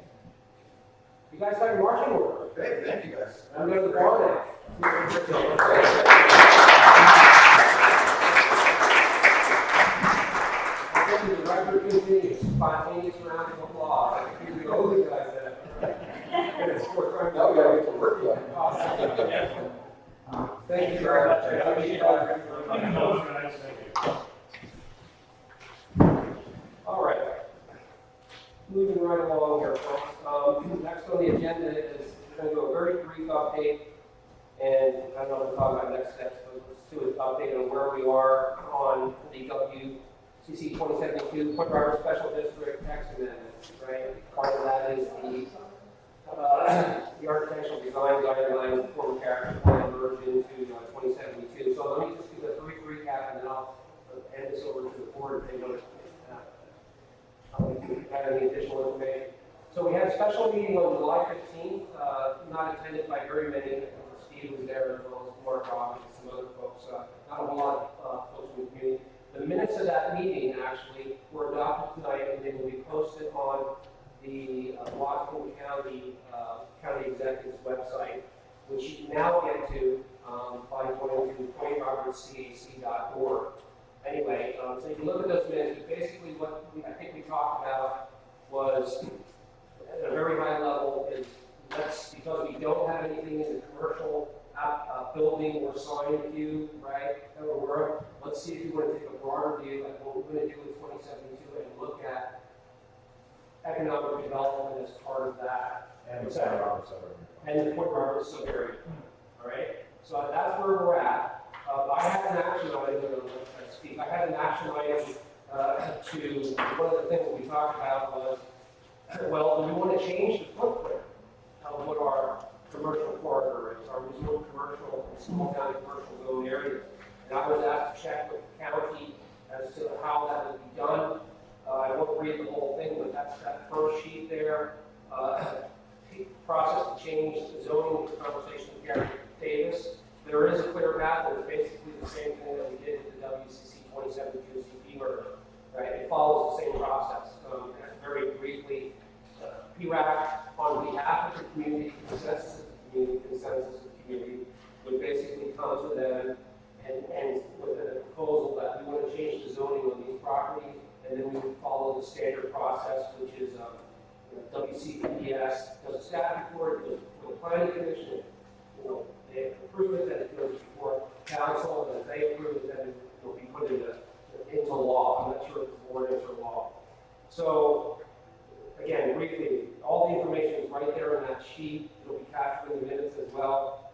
You guys have your marching orders. Okay. I'm going to the bar now. Again, the director continues, spontaneous round of applause. I can hear the older guys there. It's fourth round. Now we gotta get to work yet. Thank you very much. I appreciate it. All right. Moving right along here, folks. Next on the agenda is we're going to do a very brief update, and I don't know if we'll talk about next steps, but let's do an update on where we are on the WCC 2072 Point Roberts Special District Tax Amendment, right? Part of that is the architectural design guidelines for character plan merged into 2072. So let me just do a brief recap, and then I'll hand this over to the board if they want to have any additional information. So we had a special meeting on July 15th, not attended by very many. Steve was there as well as Mark Robbins and some other folks. Not a whole lot of folks in the community. The minutes of that meeting actually were adopted tonight, and they will be posted on the Washington County Executive's website, which you can now get to by going to pointrobertscac.org. Anyway, so if you look at those minutes, basically what I think we talked about was, at a very high level, is because we don't have anything in the commercial building or sign view, right, that we're working, let's see if we want to take a broader view at what we're going to do in 2072 and look at economic development as part of that. And the Point Roberts suburb. And the Point Roberts suburb. All right? So that's where we're at. I had an action item, I had an action item to, one of the things that we talked about was, well, do we want to change the footprint of what our commercial corridor is, our resort commercial and small town commercial zone areas? And I was asked to check with the county as to how that would be done. I won't read the whole thing, but that's that first sheet there. Process to change the zoning with the conversation with Gary Davis. There is a clear path, and it's basically the same thing that we did with the WCC 2072 CP merger, right? It follows the same process. Very briefly, PRAC, on behalf of the community, consensus of the community, would basically come to them and with a proposal that we want to change the zoning on these properties, and then we would follow the standard process, which is WCPS does a staff report, it goes before the planning commission, they approve it, then it goes before council, and if they approve it, then it will be put into law. I'm not sure if it's ordinance or law. So, again, briefly, all the information is right there in that sheet. It'll be captured in the minutes as well.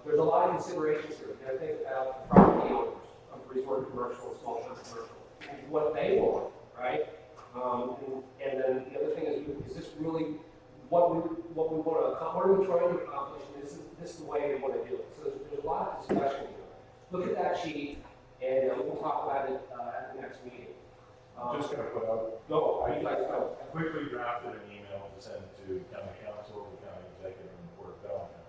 There's a lot of considerations here. You got to think about the property owners of resort commercial and small town commercial, what they want, right? And then the other thing is this really what we want to accomplish? What are we trying to accomplish? And is this the way we want to do it? So there's a lot of discussion here. Look at that sheet, and we'll talk about it at the next meeting. Just going to put out. Go. I quickly drafted an email to send to county council, the county executive, and the Board of Bellingham.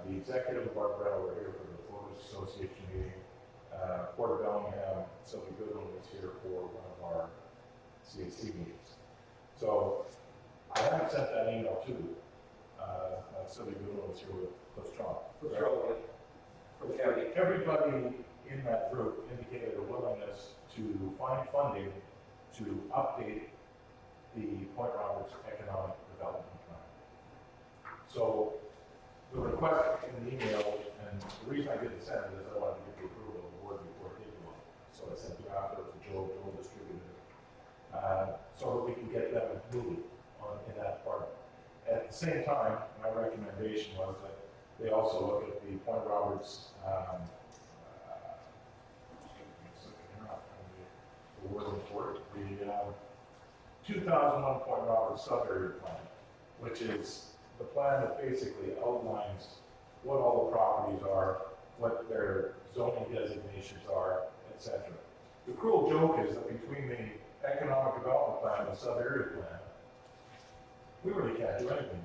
The executive of our Brett were here for the Voters Association meeting. Port of Bellingham, Sylvie Goodwin was here for one of our CAC meetings. So I haven't sent that email to Sylvie Goodwin was here with Cliff Strong. From the county. Everybody in that group indicated a willingness to find funding to update the Point Roberts economic development plan. So the request in the email, and the reason I didn't send it is I wanted to get the approval of the board before taking one. So I sent it after to Joel distributed it, so that we can get them moving in that department. At the same time, my recommendation was that they also look at the Point Roberts the 2001 Point Roberts sub-area plan, which is the plan that basically outlines what all the properties are, what their zoning designations are, etc. The cruel joke is that between the economic development plan and the sub-area plan, we really can't do anything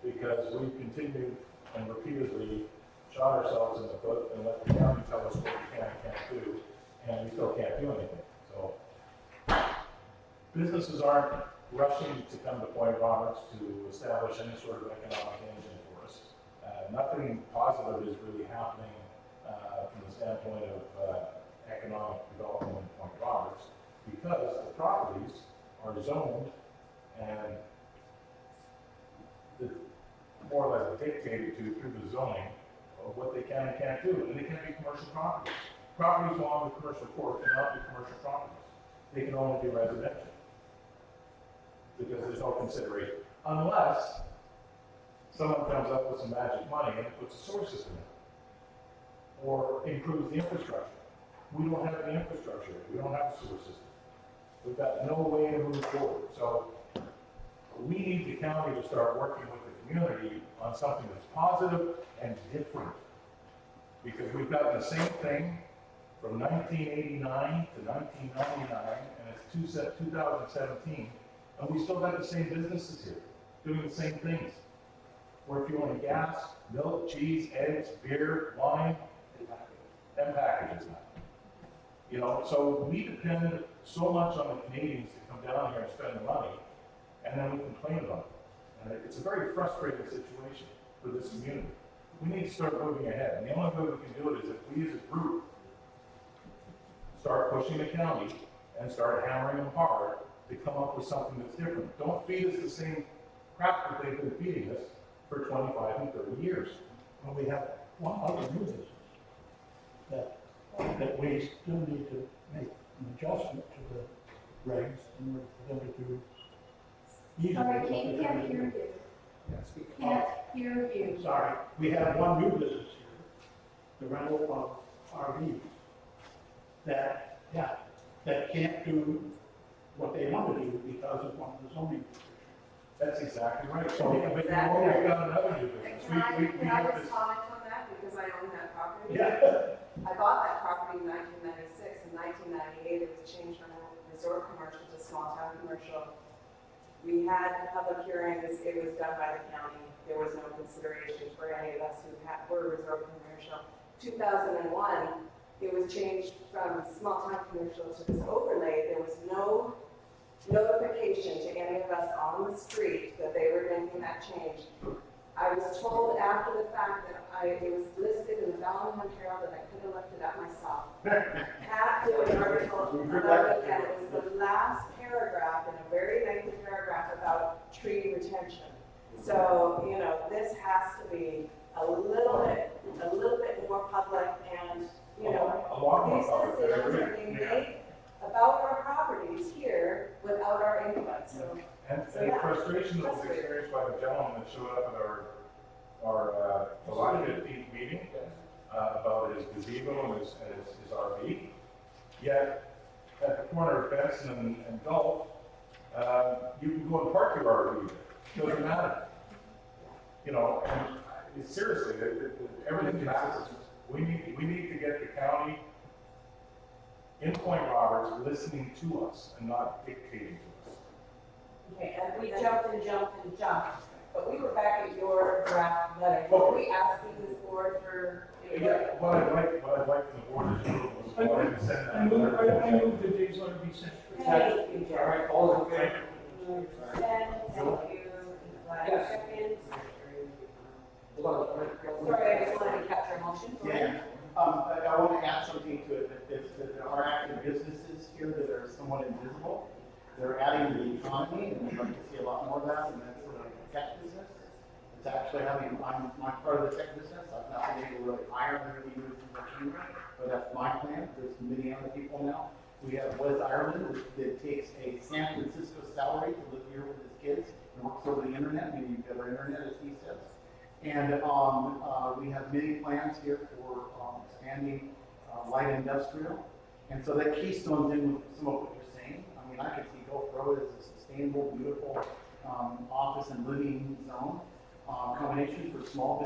there, because we've continued and repeatedly shot ourselves in the foot and let the county tell us what we can and can't do, and we still can't do anything. So businesses aren't rushing to come to Point Roberts to establish any sort of economic engine for us. nothing positive is really happening from the standpoint of economic development in Point Roberts, because the properties are zoned and more or less dictated to through the zoning of what they can and can't do. And they can't be commercial properties. Properties along the commercial court cannot be commercial properties. They can only be residential, because there's no consideration. Unless someone comes up with some magic money and puts a sewer system in, or improves the infrastructure. We don't have the infrastructure. We don't have a sewer system. We've got no way to move forward. So we need the county to start working with the community on something that's positive and different. Because we've got the same thing from 1989 to 1999, and it's 2017, and we still got the same businesses here, doing the same things. We're fueling gas, milk, cheese, eggs, beer, wine, and packages now. You know, so we depend so much on the Canadians to come down here and spend the money, and then we complain about it. And it's a very frustrating situation for this community. We need to start moving ahead, and the only way we can do it is if we as a group start pushing the county and start hammering them hard to come up with something that's different. Don't feed us the same crap that they've been feeding us for 25 and 30 years. Well, we have one other new business that we still need to make an adjustment to the regs in order for them to do easily. Sorry, can't hear you. Can't hear you. Sorry, we have one new business here, the rental of RVs, that can't do what they want to do because of one of the zoning restrictions. That's exactly right. So, but we've got another new business. Can I just comment on that, because I own that property? Yeah. I bought that property in 1996. In 1998, it was changed from resort commercial to small town commercial. We had public hearings. It was done by the county. There was no consideration for any of us who were resort commercial. 2001, it was changed from small town commercial to this overlay. There was no notification to any of us on the street that they were making that change. I was told after the fact that it was listed in the Belleville Herald that I could have looked it up myself. Pat did an article about it, and it was the last paragraph in a very lengthy paragraph about tree retention. So, you know, this has to be a little bit more public, and, you know, these decisions are being made about our properties here without our input, so. And the frustration that was experienced by the gentleman that showed up at our July 15th meeting about his gazebo and his RV. Yet, at the corner of Benson and Gulf, you can go and park your RV. It doesn't matter. You know, and seriously, everything passes. We need to get the county in Point Roberts listening to us and not dictating to us. Okay, and we jumped and jumped and jumped, but we were back at your draft letter. Were we asking this board for? Yeah, what I'd like from the board is to go ahead and send that. I move that Dave's letter be sent. Thank you, Jeff. All right, all those in favor? Thank you. Yes. Second. Hold on. Sorry, I just wanted to capture a motion. Yeah, I want to add something to it, that there are active businesses here that are somewhat invisible. They're adding to the economy, and we'd like to see a lot more of that, and that's the tech business. It's actually having, I'm part of the tech business. I've not been able to really hire any machinery, but that's my plan. There's many other people now. We have Wes Ireland that takes a San Francisco salary to live here with his kids and works over the internet, meaning better internet, as he says. And we have many plans here for expanding light industrial. And so that keystones in with some of what you're saying. I mean, I could see Gulf Road as a sustainable, beautiful office and living zone combination for small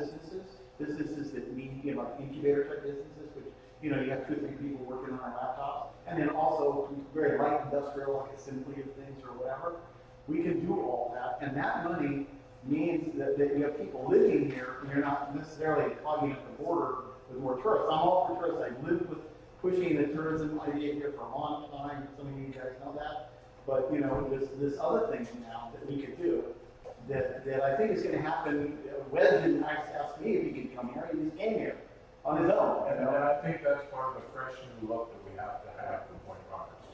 businesses that need, you know, like incubator type businesses, which, you know, you have 2 or 3 people working on our laptops. And then also very light industrial, like assembly of things or whatever. We can do all that. And that money means that you have people living here, and you're not necessarily clogging up the border with more tourists. I'm all for tourists. I live with pushing the tourism idea here for a long time. Some of you guys know that. But, you know, this other thing now that we could do that I think is gonna happen. Wes didn't ask me if he could come here, he just came here on his own. And I think that's part of the fresh new look that we have to have for Point Roberts,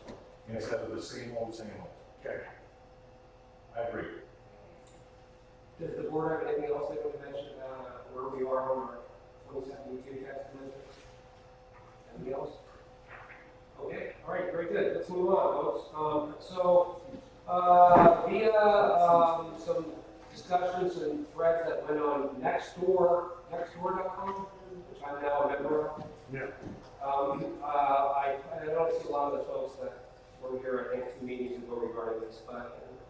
instead of the same old, same old. Okay. I agree. Does the board have anything else they want to mention about where we are on our 2017 tax amendment? Anything else? Okay, all right, very good. Let's move on, folks. Via some discussions and threads that went on nextdoor.com, which I'm now a member of. Yeah. I don't see a lot of the folks that were here, I think, 2 meetings ago regarding this, but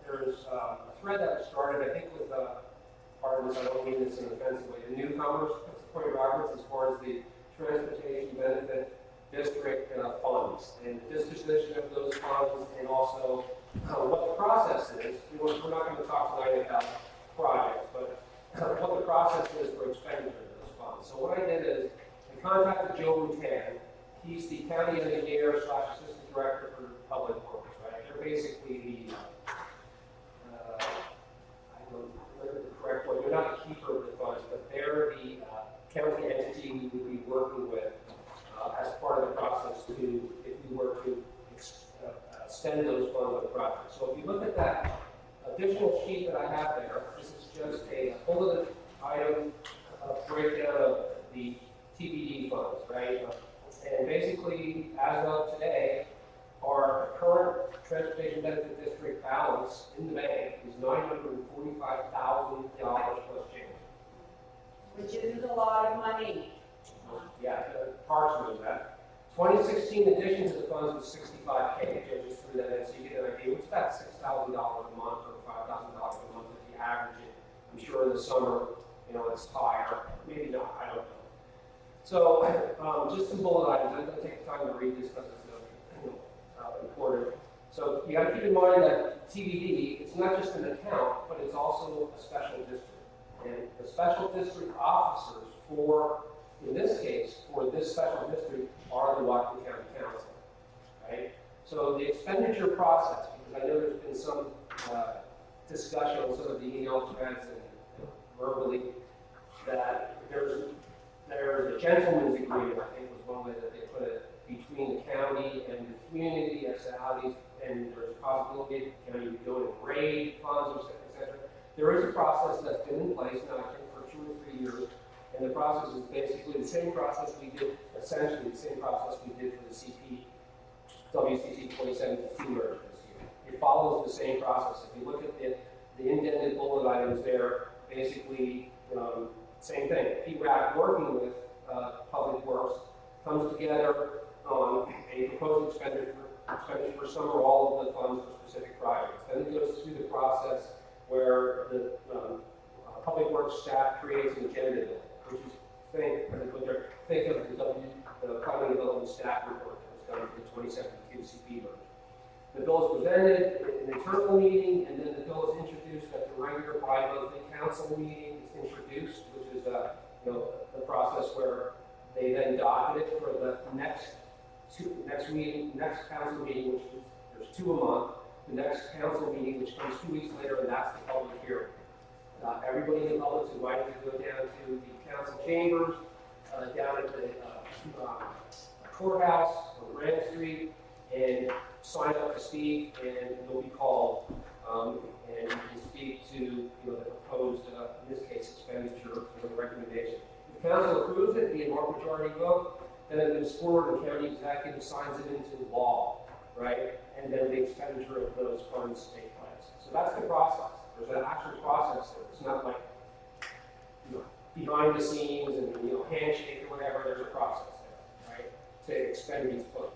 there's a thread that was started, I think, with part of this, I don't mean this in an offensive way, the newcomers, Point Roberts, as far as the transportation benefit district funds and the disposition of those funds, and also what the process is. We're not going to talk tonight about projects, but what the process is for expenditure of those funds. So what I did is I contacted Joe Rutan. He's the county engineer / assistant director for public works. Right? They're basically the I don't remember the correct one. They're not the keeper of the funds, but they're the county entity we would be working with as part of the process to, if we were to spend those funds on the project. So if you look at that additional sheet that I have there, this is just a bulleted item breakdown of the TBD funds, right? And basically, as of today, our current transportation benefit district balance in the bank is $945,000 plus change. Which is a lot of money. Yeah, the parks knows that. 2016 addition to the funds was $65K. Just threw that in so you get an idea. It's about $6,000 a month or $5,000 a month if you average it. I'm sure in the summer, it's higher. Maybe not. I don't know. So just some bullet items. I'm going to take the time to read this because it's important. So you got to keep in mind that TBD, it's not just an account, but it's also a special district. And the special district officers for, in this case, for this special district are the Washington County Council, right? So the expenditure process, because I know there's been some discussion on some of the email threads and verbally, that there's a gentleman's agreement, I think was one way that they put it, between the county and the community as to how these, and there's a possibility of the county going to raid funds, etc. There is a process that's been in place now, I think, for 2 or 3 years, and the process is basically the same process we did, essentially the same process we did for the WCC 2017 merger this year. It follows the same process. If you look at the indented bullet items there, basically same thing. PRCAC working with Public Works comes together on a proposed expenditure for some or all of the funds for specific projects. Then it goes through the process where the Public Works staff creates an agenda, which is think of the Planning Development Staff Report that was done for the 2017 QCP merger. The bill is presented in an internal meeting, and then the bill is introduced at the regular bi-monthly council meeting. It's introduced, which is the process where they then docket it for the next council meeting, which is, there's 2 a month. The next council meeting, which comes 2 weeks later, and that's the public hearing. Everybody in the public is invited to go down to the council chambers, down at the courthouse on Grand Street, and sign up to speak, and you'll be called, and you can speak to the proposed, in this case, expenditure for the recommendation. If the council approves it, be a majority vote, then it moves forward, and the county executive signs it into law, right? And then the expenditure of those funds take place. So that's the process. There's an actual process there. It's not like behind the scenes and handshake or whatever. There's a process there, right? To expend these funds.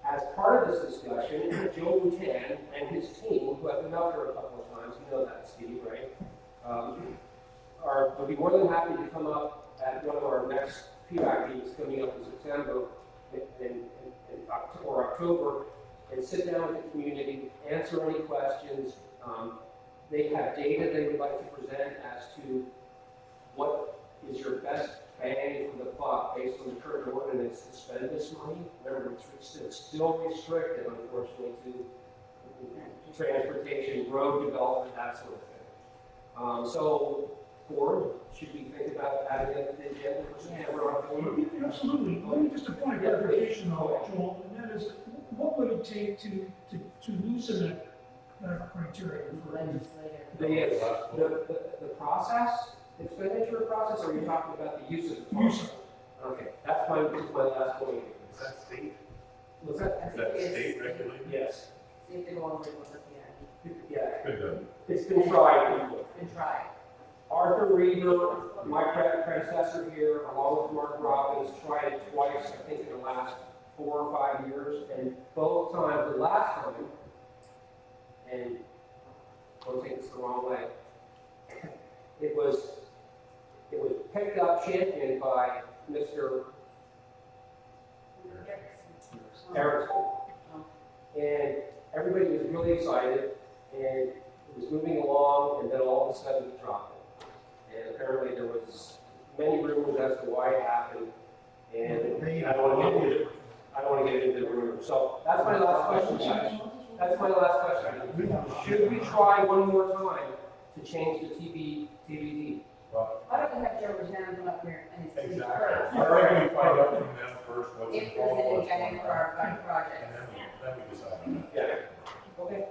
As part of this discussion, Joe Rutan and his team, who I've been out there a couple of times, you know that, Steve, right? Will be more than happy to come up at one of our next PRCAC meetings coming up in September or October, and sit down with the community, answer any questions. They have data they would like to present as to what is your best bang for the buck based on the current ordinance to spend this money. Remember, it's still restricted, unfortunately, to transportation, road development, that sort of thing. So, board, should we think about adding it to the agenda for September, October? Yeah, absolutely. Let me just a point of clarification on Joel, and that is, what would it take to loosen that criteria for The process, expenditure process, or are you talking about the use of the funds? use? Okay, that's my last point. Is that state? What's that? Is that state regulated? Yes. See if they go over and look at it. Yeah, Good, good. it's been tried before. It's been tried. Arthur Reeder, my predecessor here, along with Mark Robbins, tried it twice, I think in the last 4 or 5 years, and both times, the last time, and don't take this the wrong way, it was picked up, championed by Mr. Erickson. And everybody was really excited, and it was moving along, and then all of a sudden it dropped. And apparently there was many rumors as to why it happened, and I don't want to get into the rumors. So that's my last question, guys. That's my last question. Should we try one more time to change the TBD? Well, Why don't we have Joe Rotan come up here and speak exactly. first? Why don't we find out from them first what's If involved, there's an what's agenda for our fund project. and then we decide on that. Yeah. Okay.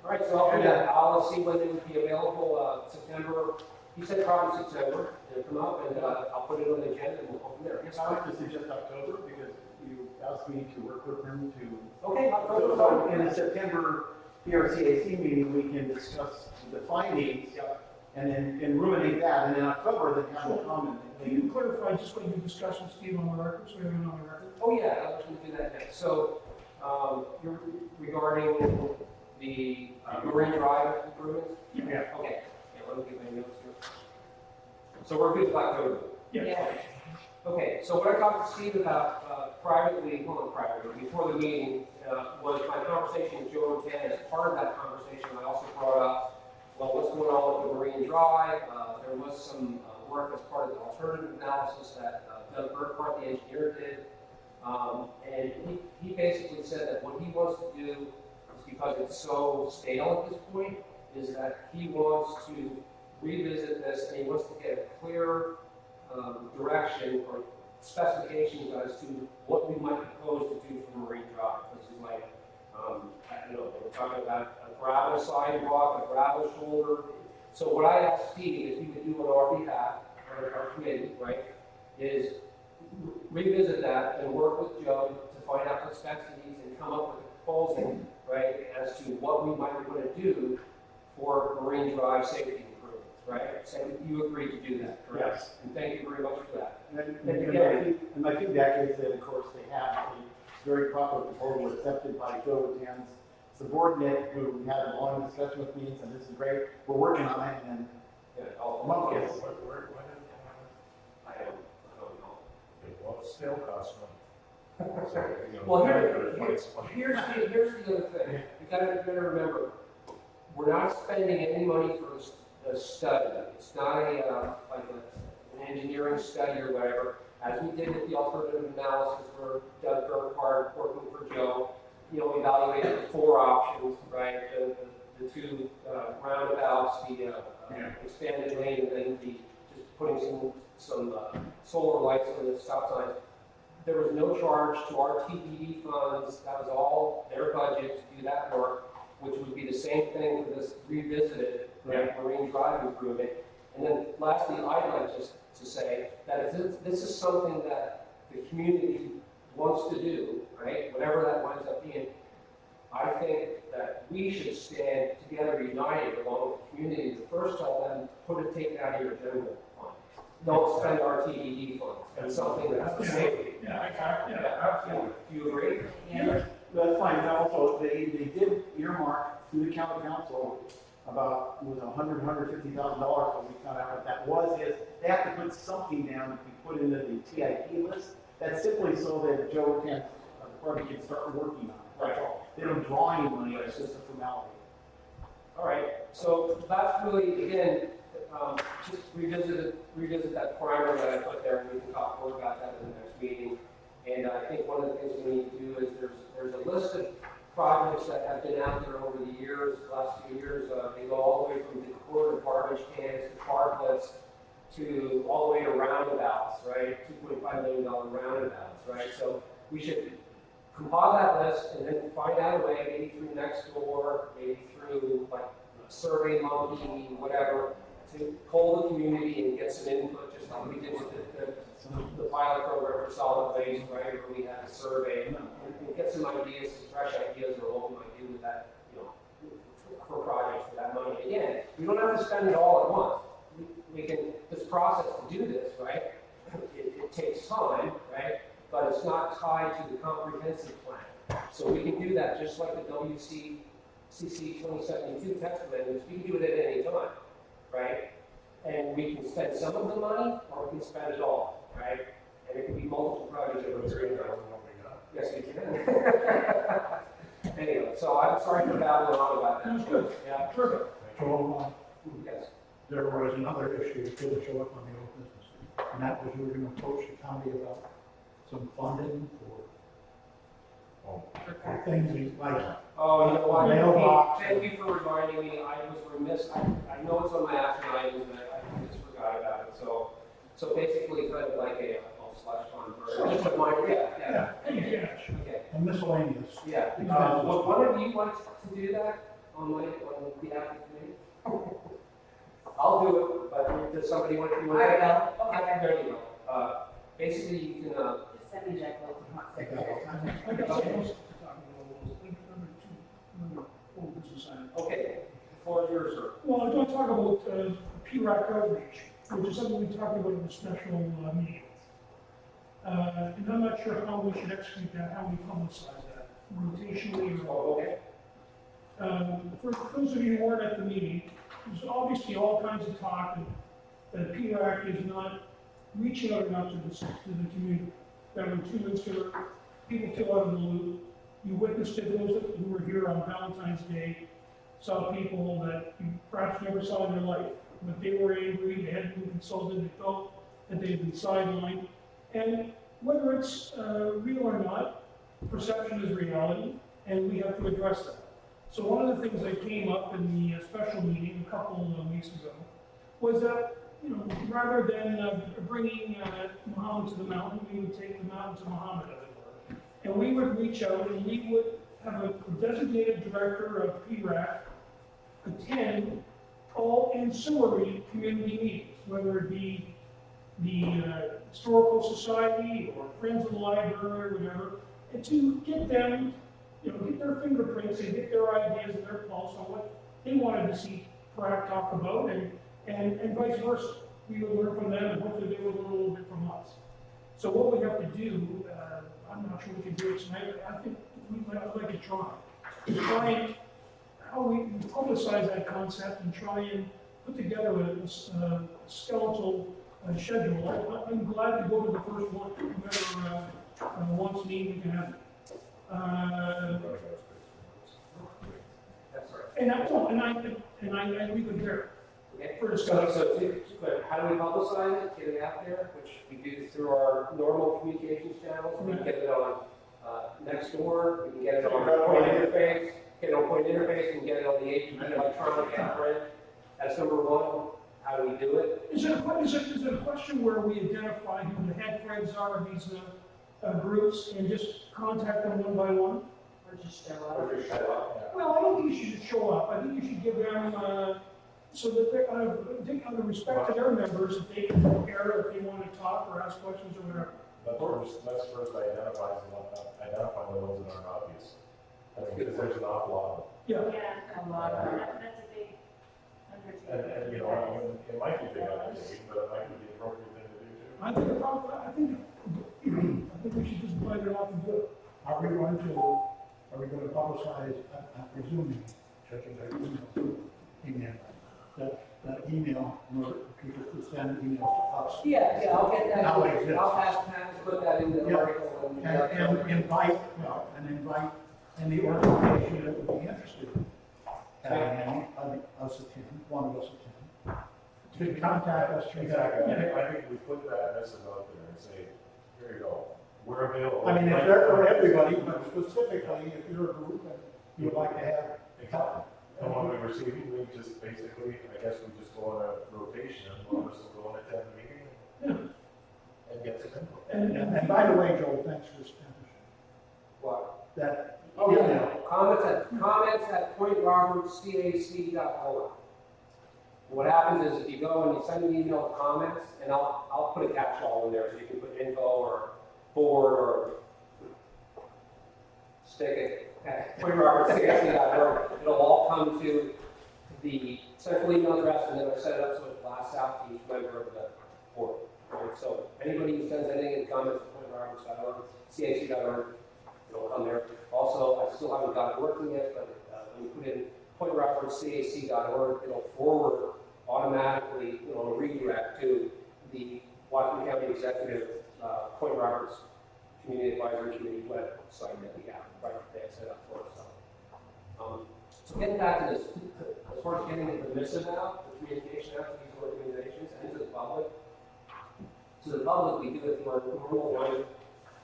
All right, so I'll do that. I'll see when it would be available, September. You said probably September. It'll come up, and I'll put it on the agenda, and we'll go from there. Yes, I would just suggest October, because you asked me to work with them to. Okay, October. So in the September PRCAC meeting, we can discuss the findings, and then ruminate that, and in October, then have a comment. Can you clarify just what you discussed with Steve on the record, so we have it on the record? Oh, yeah, I was going to do that next. So, you're regarding the Marine Drive improvements? Yeah. Okay, yeah, let me get my notes here. So we're good with October? Yeah. Okay, so what I talked to Steve about privately, before the meeting, was my conversation with Joe Rotan. As part of that conversation, I also brought up, well, what's going on with the Marine Drive? There was some work as part of the alternative analysis that Doug Burkhart, the engineer, did. And he basically said that what he wants to do is, because it's so stale at this point, is that he wants to revisit this, and he wants to get a clear direction or specifications as to what we might propose to do for Marine Drive. This is like, I don't know, they were talking about a gravel sidewalk, a gravel shoulder. So what I asked Steve, if he would do on our behalf, or our committee, right, is revisit that and work with Joe to find out what specs he needs and come up with a proposal, right, as to what we might want to do for Marine Drive safety improvements, right? So you agreed to do that, correct? Yes. And thank you very much for that. And my feedback is that, of course, they have a very proper proposal accepted by Joe Rotan's subordinate, who had a long discussion with me, and this is great. We're working on it, and I'll month yes. is. When I don't know. well, it still costs money. So, you know, Well, here's here's the other thing. You gotta remember, we're not spending any money for a study. It's not an engineering study or whatever. As we did with the alternative analysis where Doug Burkhart working for Joe, evaluated the 4 options, right? The 2 roundabouts, the expanded lane, and then just putting some solar lights on the stop signs. There was no charge to our TPD funds. That was all their budget to do that work, which would be the same thing for this revisited Marine Drive improvement. And then lastly, I'd like just to say that if this is something that the community wants to do, right, whatever that winds up being, I think that we should stand together, united, along with the community, to first tell them, take it out of your general fund. Don't spend our TDD funds. It's something that's the safety. Absolutely. Do you agree? Yeah, that's fine. And also, they did earmark through the county council about, it was $150,000, what we found out what that was, is they have to put something down to be put into the TIP list. That's simply so that Joe department can start working on it. That's all. They don't draw any money, it's just a formality. All right, so that's really, again, just revisit that primer that I put there, and we can talk more about that in the next meeting. And I think one of the things we need to do is there's a list of projects that have been out there over the years, last few years. They go all the way from decor to garbage cans to parklets to all the way to roundabouts, right? $2.5 million roundabouts, right? So we should compile that list and then find out a way, maybe through Nextdoor, maybe through like Survey Monkey, whatever, to poll the community and get some input, just like we did with the pilot program for solid waste, right? Where we had a survey and get some ideas, some fresh ideas or what we might do with that, you know, for projects for that money. Again, we don't have to spend it all at once. We can, this process to do this, right? It takes time, right? But it's not tied to the comprehensive plan. So we can do that just like the WCHD 2072 text amendments. We can do it at any time, right? And we can spend some of the money, or we can spend it all, right? And it can be multiple projects over a period of time. Yes, we can. Anyway, so I'm sorry for babbling on about that. Yeah, perfect. So, Yes. there was another issue that didn't show up on the old business, and that was we were gonna approach the county about some funding for things like. Oh, you know what? Mailbox. Thank you for reminding me. I was remiss. I know it's on my action items, and I just forgot about it. So basically, kind of like a slush fund version. Just a minor, yeah. Okay. And miscellaneous. Yeah. One of you wants to do that on behalf of the committee? I'll do it, but does somebody want to do it? I will. Okay, there you go. Basically, you can, Just send me Jack Wilson, hot secretary. I got something else to talk about, number old business item. okay, the floor is yours, sir. Well, I want to talk about PRCAC outreach, which is something we talked about in the special meeting. And I'm not sure how we should execute that, how we publicize that, rotationally or. Okay. For those of you who weren't at the meeting, there's obviously all kinds of talk that PRAC is not reaching out enough to the community. That we're too insular, people feel out of the loop. You witnessed it, those who were here on Valentine's Day, saw people that you perhaps never saw in their life, but they were angry, they hadn't been consulted, they felt that they had been sidelined. And whether it's real or not, perception is reality, and we have to address that. So one of the things that came up in the special meeting a couple of weeks ago was that, you know, rather than bringing Muhammad to the mountain, we would take the mountain to Muhammad, as it were. And we would reach out and we would have a designated director of PRAC attend all ancillary community meetings, whether it be the Historical Society or Friends of the Library or whatever, and to get them, you know, get their fingerprints and get their ideas and their pulse on what they wanted to see PRAC talk about, and vice versa. We would learn from them, and hopefully they would learn a little bit from us. So what we have to do, I'm not sure we can do it tonight, but I think I'd like to try and how we publicize that concept and try and put together a skeletal schedule. I'm glad to go to the first one, whoever wants me, we can have it. That's right. And I leave it there. Okay. For So, discussion. how do we publicize it, get it out there, which we do through our normal communications channels? We can get it on Nextdoor, we can get it on Point Interface, get it on Point Interface, we can get it on the APB electronic and print. That's number one. How do we do it? Is it a question where we identify who the head friends are of these groups and just contact them one by one? Or just show up. Well, I don't think you should just show up. I think you should give them, so that they're, out of respect to their members, if they can prepare, if they want to talk or ask questions or whatever. Let's first identify the ones that aren't obvious. Because there's an awful lot of them. Yeah. Yeah, A lot of that's a big undertaking. And you know, it might be big undertaking, but it might be the appropriate thing to do too. I think we should just bite it off and do it. Are we going to publicize, I'm presuming, judging by email, that email, in order for people to send emails to us? Yeah, I'll get that. Now it exists. I'll ask Pat to put that in the Yeah. article. And invite any organization that would be interested in having us attend, one of us attend, to contact us. Exactly. I think we put that message out there and say, here you go. we're available. I mean, it's there for everybody, but specifically, if you're a group and you'd like to have help. And when we receive it, we just basically, I guess we just go on a rotation, and one of us will go and attend the meeting and get some input. And by the way, Joel, thanks for establishing What? that. Oh, yeah, comments at pointrobertscac.org. What happens is if you go and you send an email with comments, and I'll put a catch-all in there, so you can put info or board or stick it at pointrobertscac.org. It'll all come to the central email address, and then I set it up so it blasts out to each member of the board. Right? So anybody who sends anything in comments at pointroberts.org, cac.org, it'll come there. Also, I still haven't got it working yet, but when you put in pointrobertscac.org, it'll forward automatically, a redirect to the Whatcom County Executive Point Roberts Community Advisory Committee website that we have right there set up for us. So getting back to this, as far as getting the message out, the communication out to these organizations and to the public. To the public, we do it through our normal line of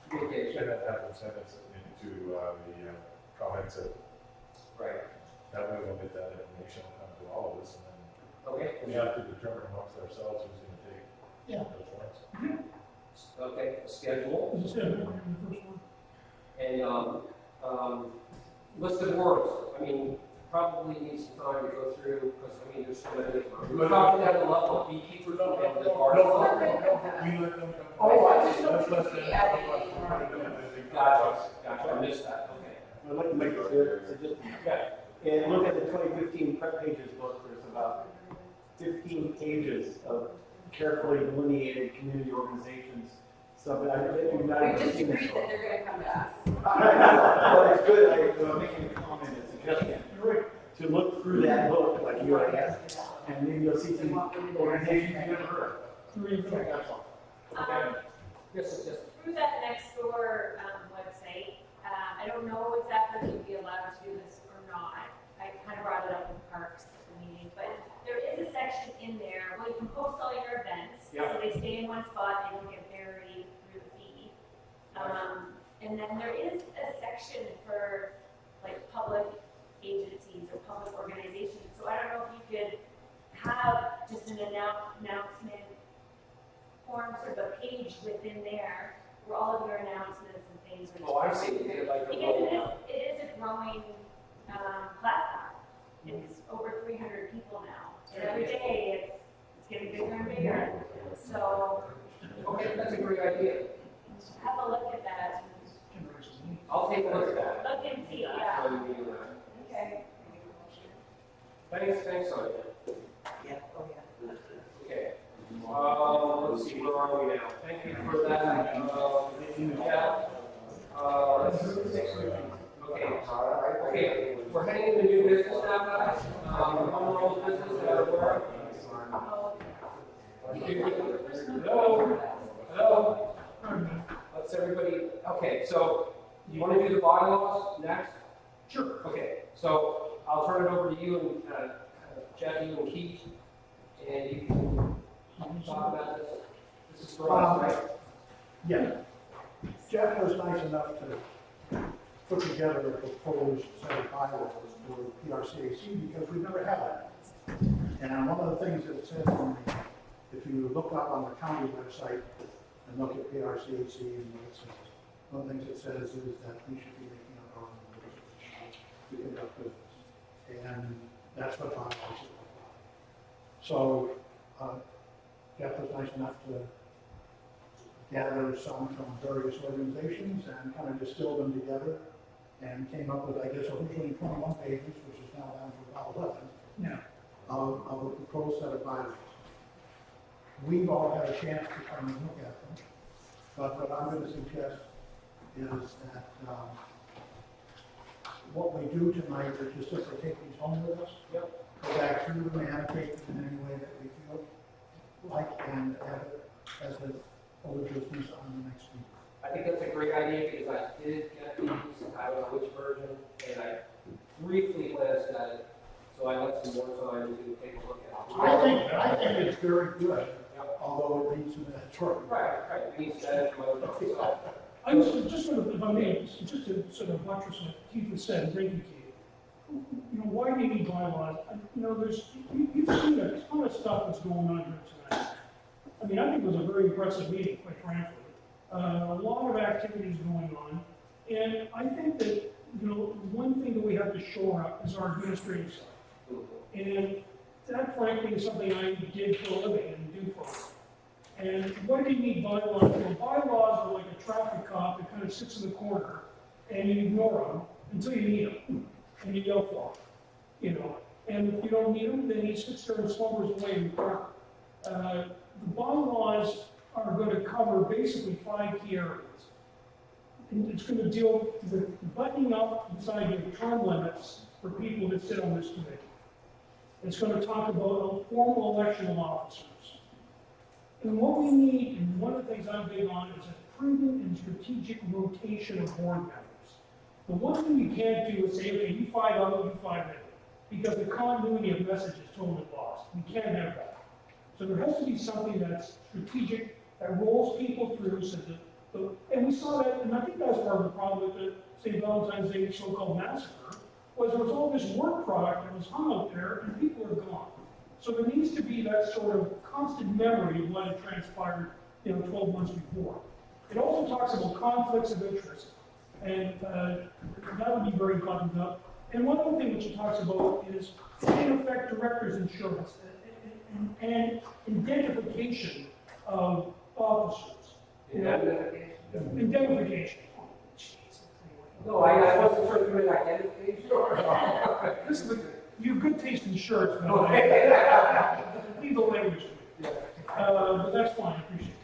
communication. And that will send us into the comments that, Right. that way we'll get that information, will come to all of us, and then Okay. we have to determine amongst ourselves who's going to take those ones. Okay, schedule. As I said, we're in the first one. And list of words. I mean, probably need some time to go through because I mean, there's so many of them. We're talking at the level of beekeepers and the bar. Oh, I just Let's let them have a question. Gotcha, I missed that, okay. I'd like to make a suggestion. And look at the 2015 Prep Pages book, there's about 15 pages of carefully delineated community organizations. So I bet you've not We even just seen agreed this that book. they're gonna come to us. But it's good, I'm making a comment, a suggestion, to look through that book like you already have, and maybe you'll see some organizations you've never heard of. That's all. Yes. Through that next door website, I don't know exactly if you'd be allowed to do this or not. I kind of brought it up in Parks at the meeting, but there is a section in there where you can post all your events. Yeah. So they stay in one spot and don't get buried through the feed. And then there is a section for like public agencies or public organizations. So I don't know if you could have just an announcement form, sort of a page within there where all of your announcements and things are. Oh, I see. Like Because it is a growing platform. It's over 300 people now. And every day it's getting bigger and bigger. So okay, that's a great idea. have a look at that. I'll take a look at that. Look and see, yeah. Okay. Thanks, Sonia. Yeah, oh, yeah. Okay. Let's see, where are we now? Thank you for that. Okay, we're heading into new business now, guys. One old business that are aware of. Hello? Let's everybody, okay, so you want to do the bylaws next? Sure. Okay, so I'll turn it over to you and Jeff, you and Keith, and you can talk about this. This is for us, right? Yeah. Jeff was nice enough to put together a proposed set of bylaws for PRCAC because we've never had that. And one of the things that it says on the, if you look up on the county website and look at PRCAC and what it says, one of the things it says is that we should be making our own rules to conduct business. And that's what bylaws is all about. So Jeff was nice enough to gather some from various organizations and kind of distill them together and came up with, I guess, originally 21 pages, which is now down to about 11, of a proposed set of bylaws. We've all had a chance to come and look at them, but what I'm going to suggest is that what we do tonight is just simply take these home with us, go back through them, annotate them in any way that we feel like, and have it as the other business on the next meeting. I think that's a great idea because I did get these, I don't know which version, and I briefly glanced at it, so I had some more time to take a look at it. I think it's very good, although it needs some editorial. Right, it needs that. I just sort of, if I may, just to sort of buttress what Keith has said, thank you, Keith. You know, why do you need bylaws? You know, you've seen a ton of stuff that's going on here tonight. I mean, I think it was a very impressive meeting, quite frankly. A lot of activities going on. And I think that, you know, one thing that we have to shore up is our administrative side. And that, frankly, is something I did for a living and do for a living. And why do you need bylaws? Well, bylaws are like a traffic cop that kind of sits in the corner and you ignore them until you need them and you yell for them, you know. And if you don't need them, then he sits there and slumbers away in the corner. The bylaws are going to cover basically 5 key areas. And it's going to deal with buttoning up inside your term limits for people that sit on this committee. It's going to talk about a formal election of officers. And what we need, and one of the things I'm big on, is a prudent and strategic rotation of board members. The one thing you can't do is say, okay, you 5 out, you 5 in, because the continuity of message is totally lost. We can't have that. So there has to be something that's strategic, that rolls people through, so that, and we saw that, and I think that was part of the problem with the St. Valentine's Day so-called massacre, was there was all this work product that was hung out there, and people are gone. So there needs to be that sort of constant memory of what had transpired, you know, 12 months before. It also talks about conflicts of interest, and that would be very buttoned up. And one other thing which it talks about is, in effect, director's insurance and identification of officers. Identification. No, I wasn't sure if you meant identification. This is you have good taste in shirts, but leave the language. But that's fine, I appreciate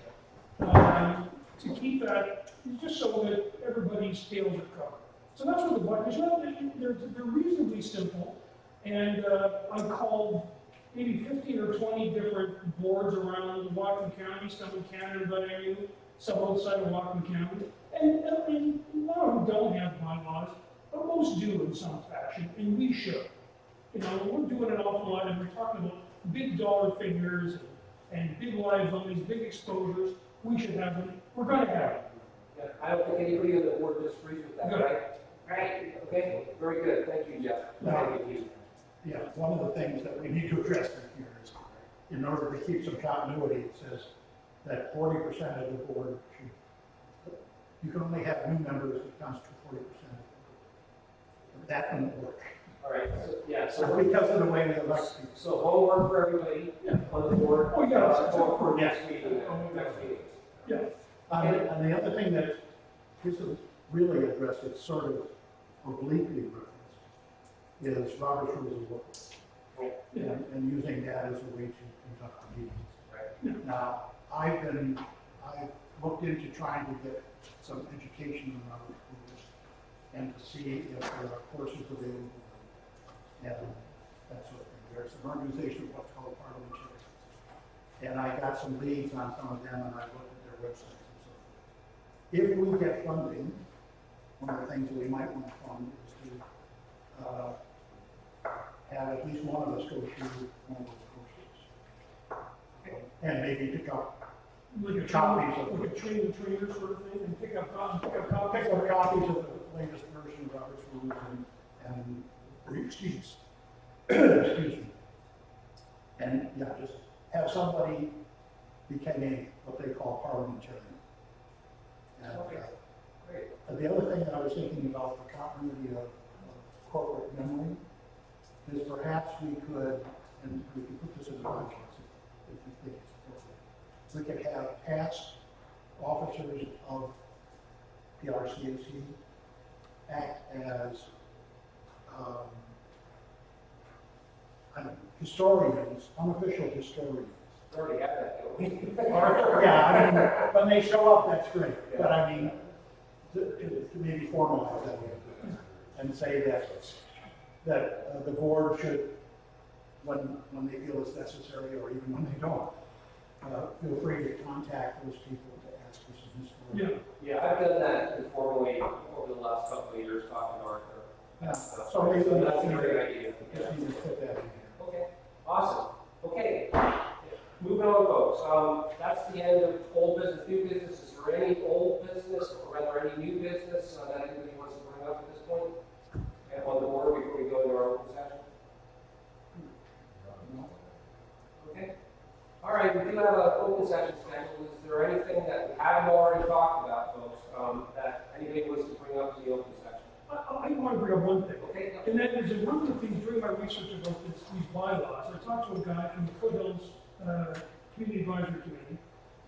that. To keep that, just so that everybody's tails are covered. So that's what the buttons, they're reasonably simple. And I called maybe 15 or 20 different boards around Whatcom County, some in Canada that I knew, some outside of Whatcom County. And a lot of them don't have bylaws, but most do in some fashion, and we should. You know, we're doing an awful lot, and we're talking about big dollar figures and big liabilities, big exposures. We should have them. We're going to have them. Yeah, I don't think anybody on the board disagrees with that, Good. right? Right. Okay, very good. Thank you, Jeff. Now, Thank you. yeah, one of the things that we need to address here is, in order to keep some continuity, it says that 40% of the board should, you can only have new members that constitute 40%. That wouldn't work. All right, so, yeah, so Because of the way we elect people. So homework for everybody on the board. Oh, yeah. Homework for next meeting. Next meeting. Yeah. And the other thing that isn't really addressed, it's sort of obliquely referenced, is Robert's Rules of Order. And using that as a way to conduct the meetings. Right. Now, I've looked into trying to get some education on Robert's Rules and to see if there are courses available and that sort of thing. There's an organization of what's called parliamentarians. And I got some leads on some of them, and I looked at their websites and so forth. If we get funding, one of the things that we might want to fund is to have at least one of us go through one of those courses. And maybe pick up copies of like a train the trainer sort of thing, and pick up copies of the latest version of Robert's Rules and excuse me. And yeah, just have somebody become what they call parliamentarian. And, Great. the other thing that I was thinking about for continuity of corporate memory is perhaps we could, and we could put this in the podcast if you think it's appropriate, we could have past officers of PRCAC act as historians, unofficial historians. We already have that, don't we? Yeah, I mean, when they show up, that's great. Yeah. But I mean, to maybe formalize that and say that the board should, when they feel it's necessary, or even when they don't, feel free to contact those people to ask for some historians. Yeah, I've done that informally over the last couple of years, talking to Arthur. Yeah. So maybe that's a great idea. Just need to put that in here. Okay, awesome. Okay, moving on, folks. That's the end of old business, new business. Is there any old business, or rather business that anybody wants to bring up at this point? And on the board before we go into our open session? Okay. All right, we do have an open session scheduled. Is there anything that we haven't already talked about, folks, that anybody wants to bring up in the open session? I want to bring up one thing. Okay. And that is that one of the things during my research about these bylaws, I talked to a guy from the Foothills Community Advisory Committee,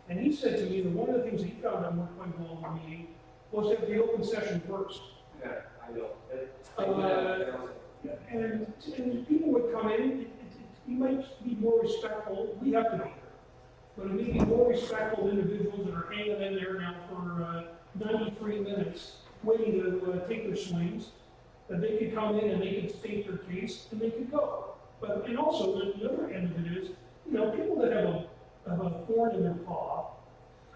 and he said to me that one of the things that he found that worked quite well in the meeting was that the open session first. Yeah, I know. And people would come in, you might be more respectful, we have to be there. But maybe more respectful individuals that are hanging in there now for 93 minutes, waiting to take their swings, that they could come in and they could state their case and they could go. But, and also, the other end of it is, you know, people that have a thorn in their paw,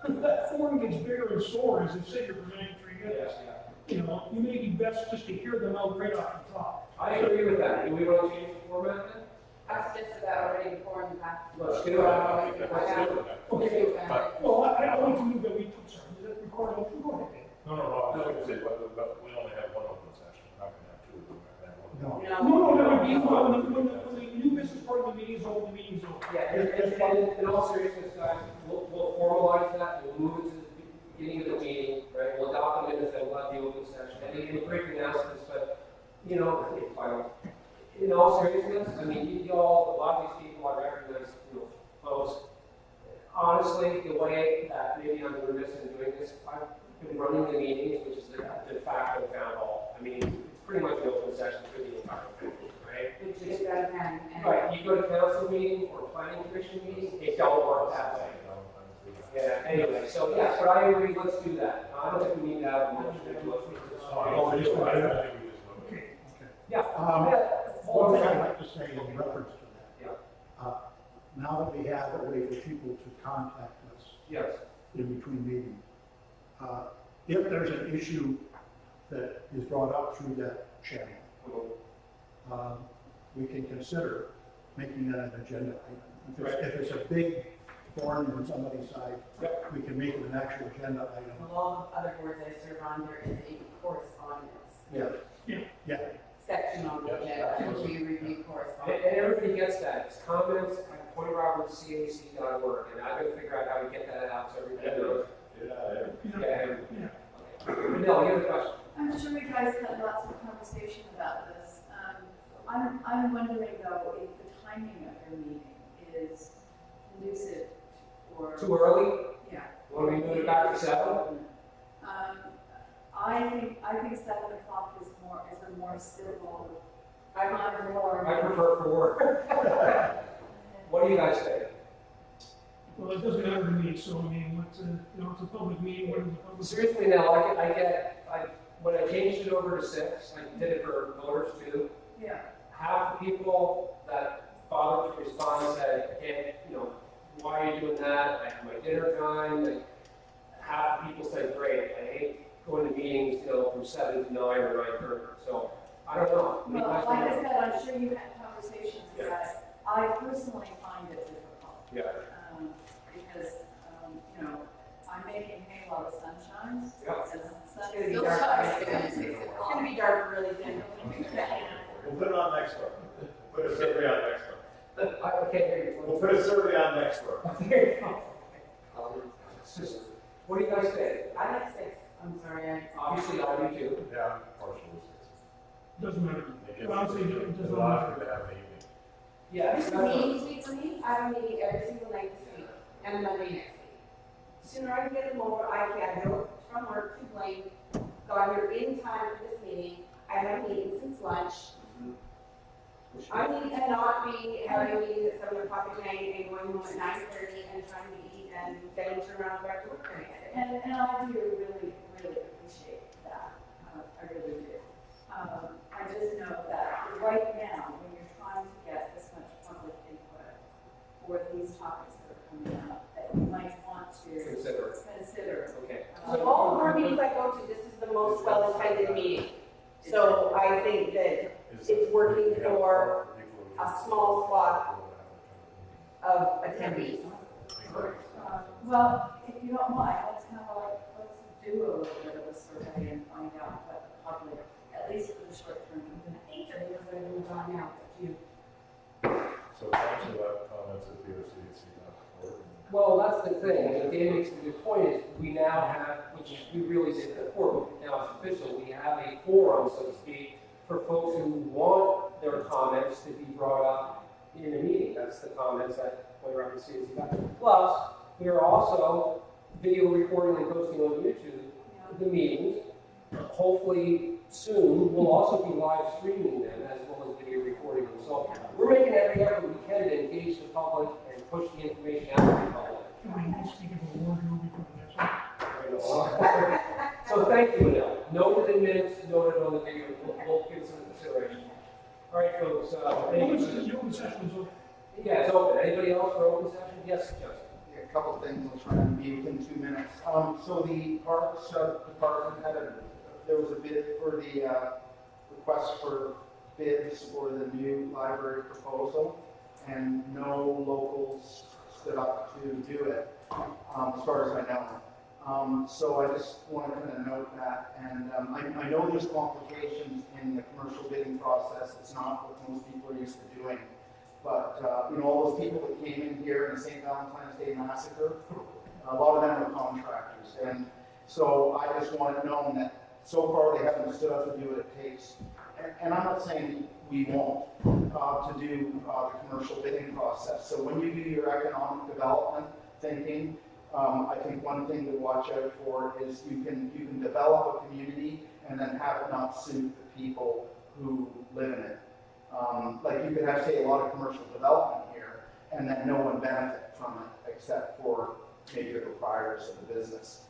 that thorn gets bigger and sore as they sit here for 93 minutes. Yeah. You know, you may be best just to hear them out right off the top. I agree with that. Do we want to change the format then? I've suggested that already before in the past. Let's do it. Let's do it. Okay, well, I want to move that we, I'm sorry, did that record open? Go ahead. No, I was going to say, but we only have one open session, we're not going to have two, we're going to have one. No, when the new business part of the meeting is over, the meeting's over. Yeah, and in all seriousness, guys, we'll formalize that, we'll move it to the beginning of the meeting, right? We'll adopt the minutes and we'll have the open session. And you can break announcements, but, you know, in all seriousness, I mean, you all, a lot of these people, I recognize, you know, folks, honestly, the way that maybe I'm remiss in doing this, I've been running the meetings, which is the de facto town hall. I mean, it's pretty much an open session for the entire country, right? Which is out of hand. Right, you go to council meeting or planning commission meeting, it don't work that way. Yeah, anyway, so yes, but I agree, let's do that. I don't think we need to have a motion to do it. Yeah. One thing I'd like to say in reference to that. Now that we have a way for people to contact us. Yes. In between meetings. If there's an issue that is brought up through that channel, we can consider making that an agenda item. If it's a big thorn on somebody's side, we can make it an actual agenda item. With all the other boards I serve on, there is a correspondence. Yeah. Section on the agenda, and we review correspondence. And everybody gets that. It's comments at PointRobertsCAC.org, and I've got to figure out how to get that out so everybody knows. No, you have a question? I'm sure you guys had lots of conversation about this. I'm wondering though if the timing of your meeting is conducive for. Too early? Yeah. Want me to move it back to 7? I think 7 o'clock is a more civil. I prefer 4. What do you guys think? Well, it doesn't matter to me, so I mean, what's you know, it's a public meeting, what is a public? Seriously now, when I changed it over to 6, I did it for voters too. Yeah. Half the people that bothered to respond said, "Can't, you know, why are you doing that? I have my dinner time." And half the people said, "Great, I hate going to meetings, you know, from 7 to 9 or 9:30." So I don't know. Well, like I said, I'm sure you had conversations about it. I personally find it difficult. Yeah. Because, you know, I'm making hay while the sun shines. Yeah. And the sun It's still gonna shines. It's gonna be dark really soon. We'll put it on next one. Put a survey on next one. I can't hear you. We'll put a survey on next one. What do you guys think? I like 6. I'm sorry. Obviously, I do too. Yeah, I'm partial to 6. Doesn't matter. Honestly, it doesn't Allows matter. me to have an evening. Yeah. This is meetings week for me. I have a meeting every single night this week and Monday next week. Sooner I can get them over, I can go from work to Blaine, got here in time for this meeting. I have a meeting since lunch. I cannot be having a meeting at 7 o'clock at night and going home at 9:30 and trying to eat and then turn around and back to work the next day. And I do really, really appreciate that. I really do. I just know that right now, when you're trying to get this much public input for these topics that are coming up, that you might want to consider. Okay. So all the board meetings I go to, this is the most well-attended meeting. So I think that it's working for a small swath of attendees. Well, if you don't mind, let's have let's do a little bit of a survey and find out what the public, at least for the short term, I think that it was going to go on out, but you. So actually that comments at PRCAC.org. Well, that's the thing, and Dan makes a good point, is we now have, which we really did before, but now it's official, we have a forum, so to speak, for folks who want their comments to be brought up in a meeting. That's the comments that Point Robbins CAC got. Plus, we are also video recording and posting on YouTube the meetings. Hopefully soon, we'll also be live streaming them as well as video recording them. So we're making every effort we can to engage the public and push the information out to the public. Can we speak of a wardrobe before the next one? So thank you, Adele. Noted in minutes, noted on the video. We'll give some consideration. All right, folks. The open session is open. Yeah, it's open. Anybody else for open session? Yes, Justin. Yeah, a couple of things, I'll try and be within 2 minutes. So the Parks Department there was a bid for the request for bids for the new library proposal, and no locals stood up to do it, as far as I know. So I just want to kind of note that, and I know there's complications in the commercial bidding process. It's not what most people are used to doing. But, all those people that came in here in the St. Valentine's Day Massacre, a lot of them are contractors. And so I just want it known that so far they haven't stood up to do what it takes. And I'm not saying we won't, to do the commercial bidding process. So when you do your economic development thinking, I think one thing to watch out for is you can develop a community and then have it not suit the people who live in it. Like you could have, say, a lot of commercial development here, and then no one benefit from it except for maybe the proprietors of the business.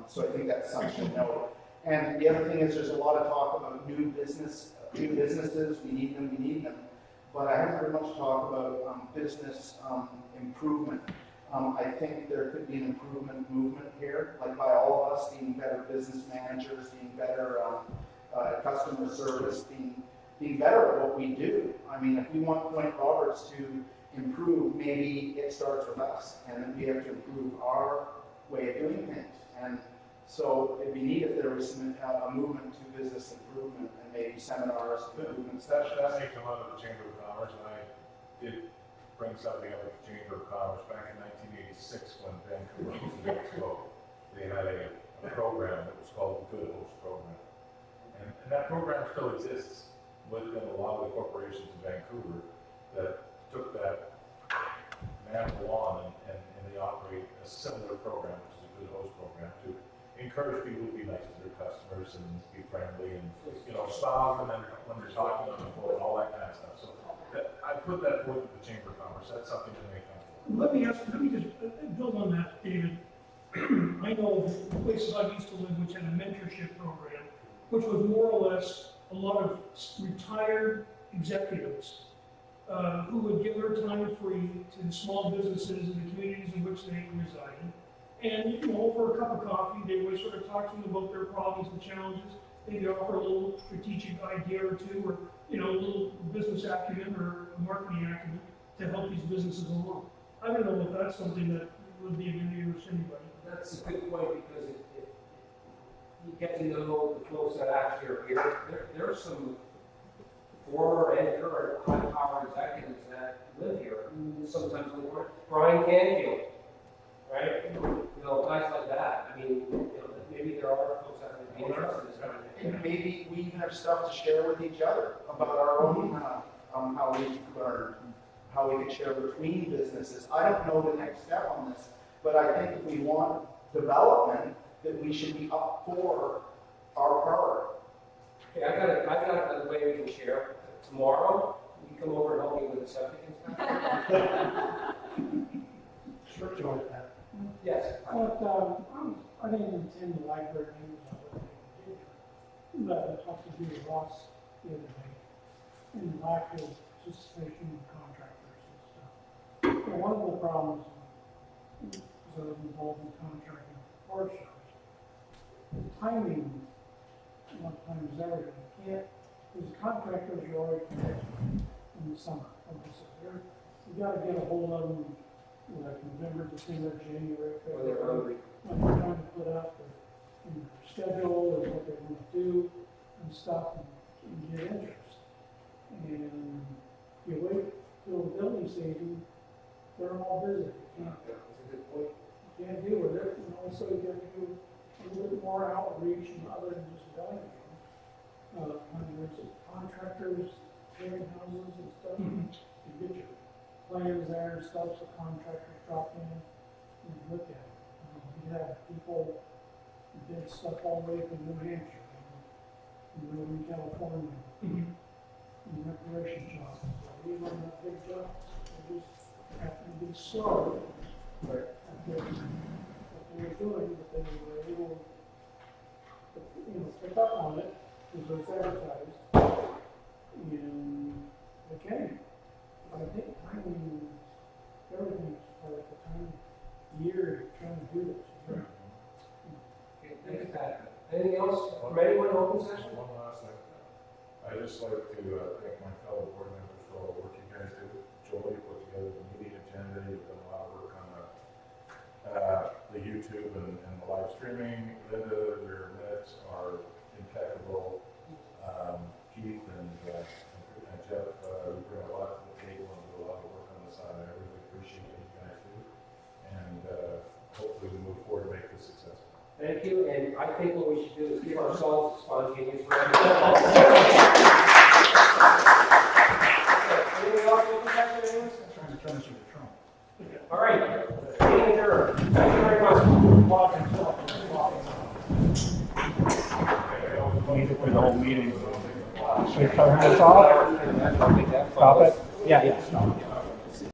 So I think that's something to note. And the other thing is there's a lot of talk about new businesses. We need them. But I haven't heard much talk about business improvement. I think there could be an improvement movement here, like by all of us being better business managers, being better customer service, being better at what we do. I mean, if we want Point Roberts to improve, maybe it starts with us, and then we have to improve our way of doing things. And so it'd be neat if there was a movement to business improvement and maybe seminars, movements. That may come out of the Chamber of Commerce, and I did bring something up with the Chamber of Commerce back in 1986 when Vancouver was in Expo. They had a program that was called the Good Host Program. And that program still exists within a lot of the corporations in Vancouver that took that mantle on and they operate a similar program, which is a Good Host Program, to encourage people to be nice to their customers and be friendly and, smile when they're talking on the phone and all that kind of stuff. So I put that forth at the Chamber of Commerce. That's something to make up for. Let me just build on that, David. I know the places I used to live which had a mentorship program, which was more or less a lot of retired executives who would give their time free to small businesses in the communities in which they resided. And, over a cup of coffee, they would sort of talk to them about their problems and challenges. They'd offer a little strategic idea or two, or, a little business acumen or marketing acumen to help these businesses along. I don't know if that's something that would be of any use to anybody. That's a good point, because you get to know the folks that actually are here. There are some former and current high-power executives that live here, sometimes live. Brian Canfield, right? Guys like that. I mean, maybe there are folks that would be interested in this kind of thing. And maybe we even have stuff to share with each other about our own, how we learn, how we can share between businesses. I don't know the next step on this, but I think if we want development, that we should be up for our part. Okay, I got a way we can share. Tomorrow, you can come over and help me with the septic and stuff. Sure, join that. Yes. But I didn't attend the library meetings on what they did. But I talked to Judy Ross the other day, and the lack of participation of contractors and stuff. And one of the problems is I was involved in contracting car shows. The timing, a lot of times is everything. You can't, there's contractors you already connect in the summer, like I said. You got to get a hold of them like November, December, January, When they're February, hungry. when they're trying to put out their schedule and what they want to do and stuff and get interest. And you wait till the building season, they're all busy. You can't deal with it, and also you got to do a little bit more outreach and other than just billing them. Contractors, clearing houses and stuff, you get your plans there and stuff, so contractors drop in and look at it. We have people who did stuff all the way from New Hampshire, and Northern California, and recreation jobs. So we run that big jobs, they just have to be slow. What they were doing, but they were able to, pick up on it, because it was advertised, and they came. But I think timing, everything's part of the time, year, trying to do this. Okay, thank you, Pat. Anything else from anyone in open session? One last thing. I'd just like to thank my fellow board members for all the work you guys do. Joel, you put together the meeting agenda, you've done a lot of work on the YouTube and the live streaming. Linda, your minutes are impeccable. Keith and Jeff, you bring a lot to the table and do a lot of work on the side. I really appreciate what you guys do. And hopefully we move forward to make this successful. Thank you, and I think what we should do is give ourselves a spontaneous round. Anything else in open session, anyone? Trying to turn this into Trump. All right, meeting adjourned. Thank you very much. For the whole meeting. Should we turn this off? Stop it? Yeah, stop.